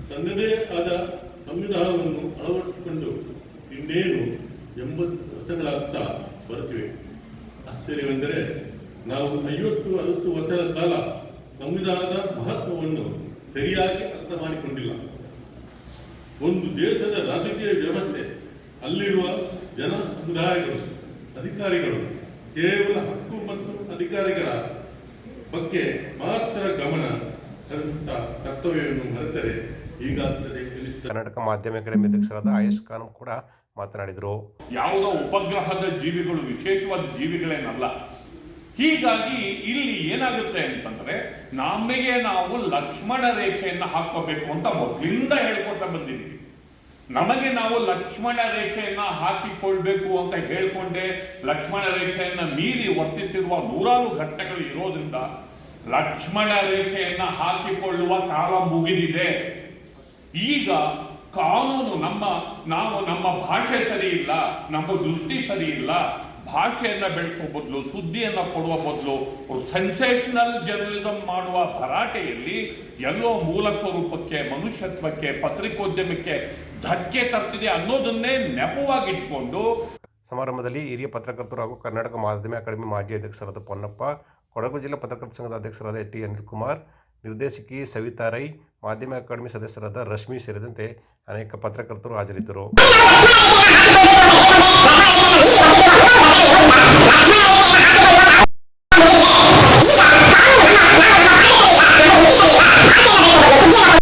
S8: ತನ್ನದೇ ಆದ ಸಂವಿಧಾನವನ್ನು ಅಳವಡಿಸಿಕೊಂಡು ಇನ್ನೇನು 80 ವರ್ಷಗಳಾಗ್ತಾ ಬರುತ್ತಿವೆ. ಆಶ್ಚರ್ಯವೆಂದರೆ ನಾವು 50-60 ವರ್ಷಗಳ ಕಾಲ ಸಂವಿಧಾನದ ಮಹತ್ವವನ್ನು ಸರಿಯಾಗಿ ಅರ್ಥ ಮಾಡಿಕೊಂಡಿಲ್ಲ. ಒಂದು ದೇಶದ ರಾಜಕೀಯ ವ್ಯವಸ್ಥೆ, ಅಲ್ಲಿರುವ ಜನ ಸಮುದಾಯಗಳು, ಅಧಿಕಾರಿಗಳು ಕೇವಲ ಹಕ್ಕು ಮತ್ತು ಅಧಿಕಾರಿಗಳ ಬಗ್ಗೆ ಮಾತ್ರ ಗಮನ ಹರಿಸುತ್ತಾ ಕರ್ತವ್ಯವನ್ನು ಮರೆತರೆ ಹೀಗಾಗುತ್ತದೆ.
S1: ಕರ್ನಾಟಕ ಮಾಧ್ಯಮ ಅಕಾಡೆಮಿ ಅಧ್ಯಕ್ಷರಾದ ಆಯುಷ್ ಖಾನ್ ಕೂಡ ಮಾತನಾಡಿದರು.
S14: ಯಾವುದೋ ಉಪಗ್ರಹದ ಜೀವಿಗಳು ವಿಶೇಷವಾದ ಜೀವಿಗಳೇನಲ್ಲ. ಹೀಗಾಗಿ ಇಲ್ಲಿ ಏನಾಗುತ್ತೆ ಅಂತಂದ್ರೆ ನಮಗೆ ನಾವು ಲಕ್ಷ್ಮಣ ರೇಖೆಯನ್ನು ಹಾಕೋಬೇಕು ಅಂತ ಮೊದಲಿಂದ ಹೇಳ್ಕೊತಾ ಬಂದಿದ್ದೀವಿ. ನಮಗೆ ನಾವು ಲಕ್ಷ್ಮಣ ರೇಖೆಯನ್ನ ಹಾಕಿಕೊಳ್ಬೇಕು ಅಂತ ಹೇಳ್ಕೊಂಡೆ ಲಕ್ಷ್ಮಣ ರೇಖೆಯನ್ನ ಮೀರಿ ವರ್ತಿಸಿರುವ ನೂರಾರು ಘಟನೆಗಳು ಇರೋದ್ರಿಂದ ಲಕ್ಷ್ಮಣ ರೇಖೆಯನ್ನ ಹಾಕಿಕೊಳ್ಳುವ ಕಾಲ ಮುಗಿದಿದೆ. ಈಗ ಕಾನೂನು ನಮ್ಮ ಭಾಷೆ ಸರಿ ಇಲ್ಲ, ನಮ್ಮ ದೃಷ್ಟಿ ಸರಿ ಇಲ್ಲ, ಭಾಷೆಯನ್ನ ಬೆಳೆಸುವ ಬದಲು ಸುದ್ದಿಯನ್ನ ಕೊಡುವ ಬದಲು ಸೆನ್ಸೇಷನಲ್ ಜರ್ನಲಿಸಂ ಮಾಡುವ ಭರಾಟೆಯಲ್ಲಿ ಎಲ್ಲೋ ಮೂಲ ಸ್ವರೂಪಕ್ಕೆ, ಮನುಷ್ಯತ್ವಕ್ಕೆ, ಪತ್ರಿಕೋದ್ಯಮಕ್ಕೆ ಧಕ್ಕೆ ತರ್ತಿದೆ ಅನ್ನೋದನ್ನೇ ನೆಪವಾಗಿಟ್ಕೊಂಡು
S1: ಸಮಾರಂಭದಲ್ಲಿ ಹಿರಿಯ ಪತ್ರಕರ್ತರು ಹಾಗೂ ಕರ್ನಾಟಕ ಮಾಧ್ಯಮ ಅಕಾಡೆಮಿ ಮಾಜಿ ಅಧ್ಯಕ್ಷರಾದ ಪೊನ್ನಪ್ಪ, ಕೊಡಗು ಜಿಲ್ಲಾ ಪತ್ರಕರ್ತರ ಸಂಘದ ಅಧ್ಯಕ್ಷರಾದ ಟಿ ಅನಿಲ್ ಕುಮಾರ್, ನಿರ್ದೇಶಕಿ ಸವಿತಾ ರೈ, ಮಾಧ್ಯಮ ಅಕಾಡೆಮಿ ಸದಸ್ಯರಾದ ರಶ್ಮಿ ಸೇರಿದಂತೆ ಅನೇಕ ಪತ್ರಕರ್ತರು ಹಾಜರಿದ್ದರು.